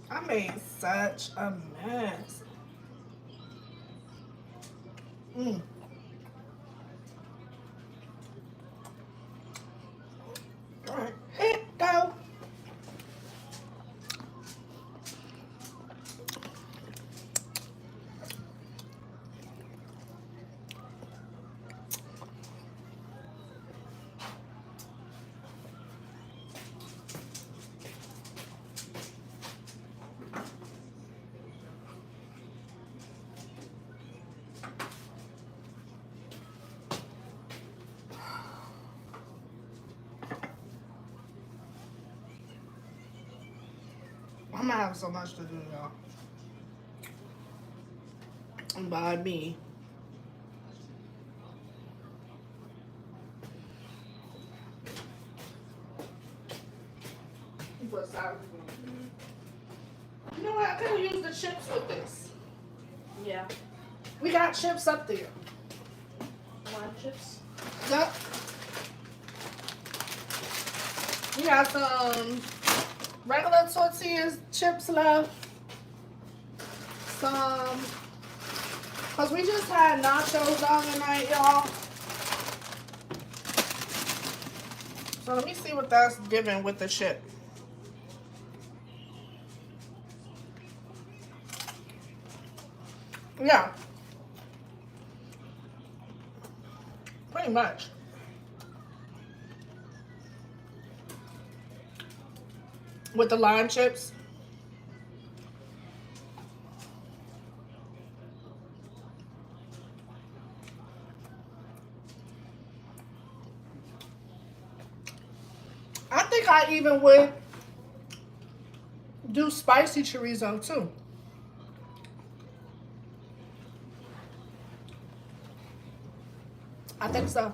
I made such a mess. All right, hit go. I'm gonna have so much to do, y'all. And by me. But sorry. You know what? I could have used the chips with this. Yeah. We got chips up there. Lime chips. Yep. We got some regular tortillas chips left. Some, cause we just had nachos the other night, y'all. So let me see what that's giving with the chip. Yeah. Pretty much. With the lime chips. I think I even would do spicy chorizo too. I think so.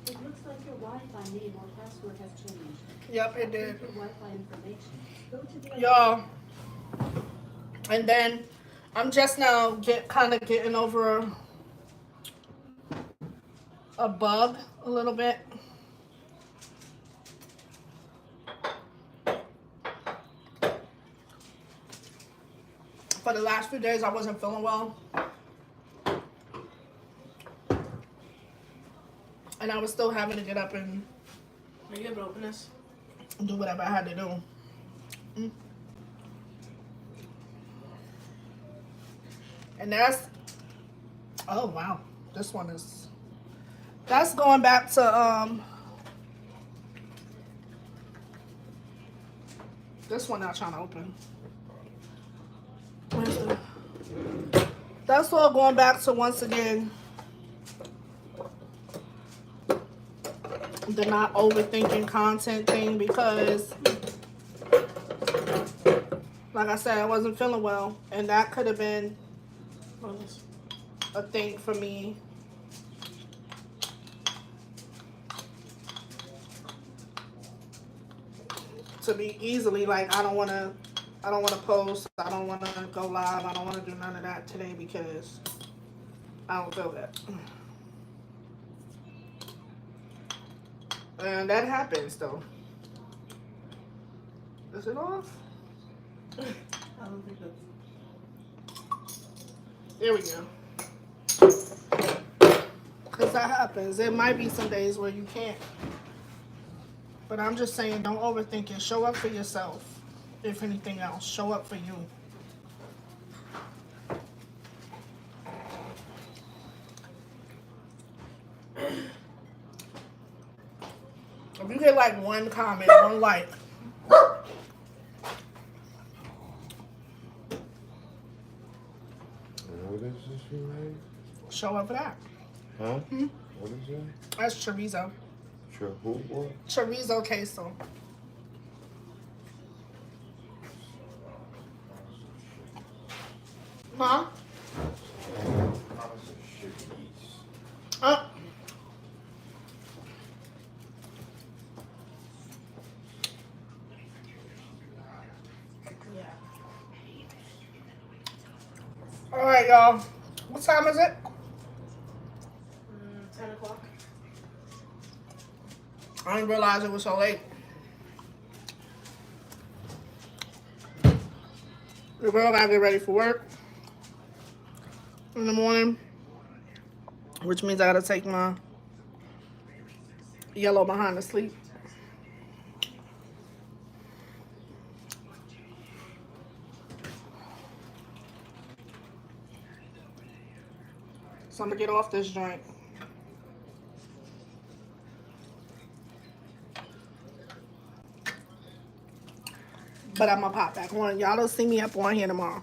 It looks like your Wi-Fi name or password has changed. Yep, it did. Your Wi-Fi information. Go to the Y'all. And then I'm just now getting over a bug a little bit. For the last few days, I wasn't feeling well. And I was still having to get up and Are you able to open this? do whatever I had to do. And that's, oh wow, this one is, that's going back to, this one not trying to open. Where's the, that's all going back to, once again, the not overthinking content thing, because like I said, I wasn't feeling well, and that could have been a thing for me. To be easily like, I don't want to post, I don't want to go live, I don't want to do none of that today because I don't feel that. And that happens though. Is it off? I don't think that's. There we go. Because that happens. There might be some days where you can't. But I'm just saying, don't overthink it. Show up for yourself. If anything else, show up for you. If you get like one comment, one like. What is this you made? Show up for that. Huh? What is it? That's chorizo. Sure, who? What? Chorizo queso. Huh? Yeah. All right, y'all. What time is it? 10 o'clock. I didn't realize it was so late. The girl gotta get ready for work in the morning, which means I gotta take my yellow behind to sleep. So I'm gonna get off this joint. But I'm gonna pop back on. Y'all don't see me up on here tomorrow.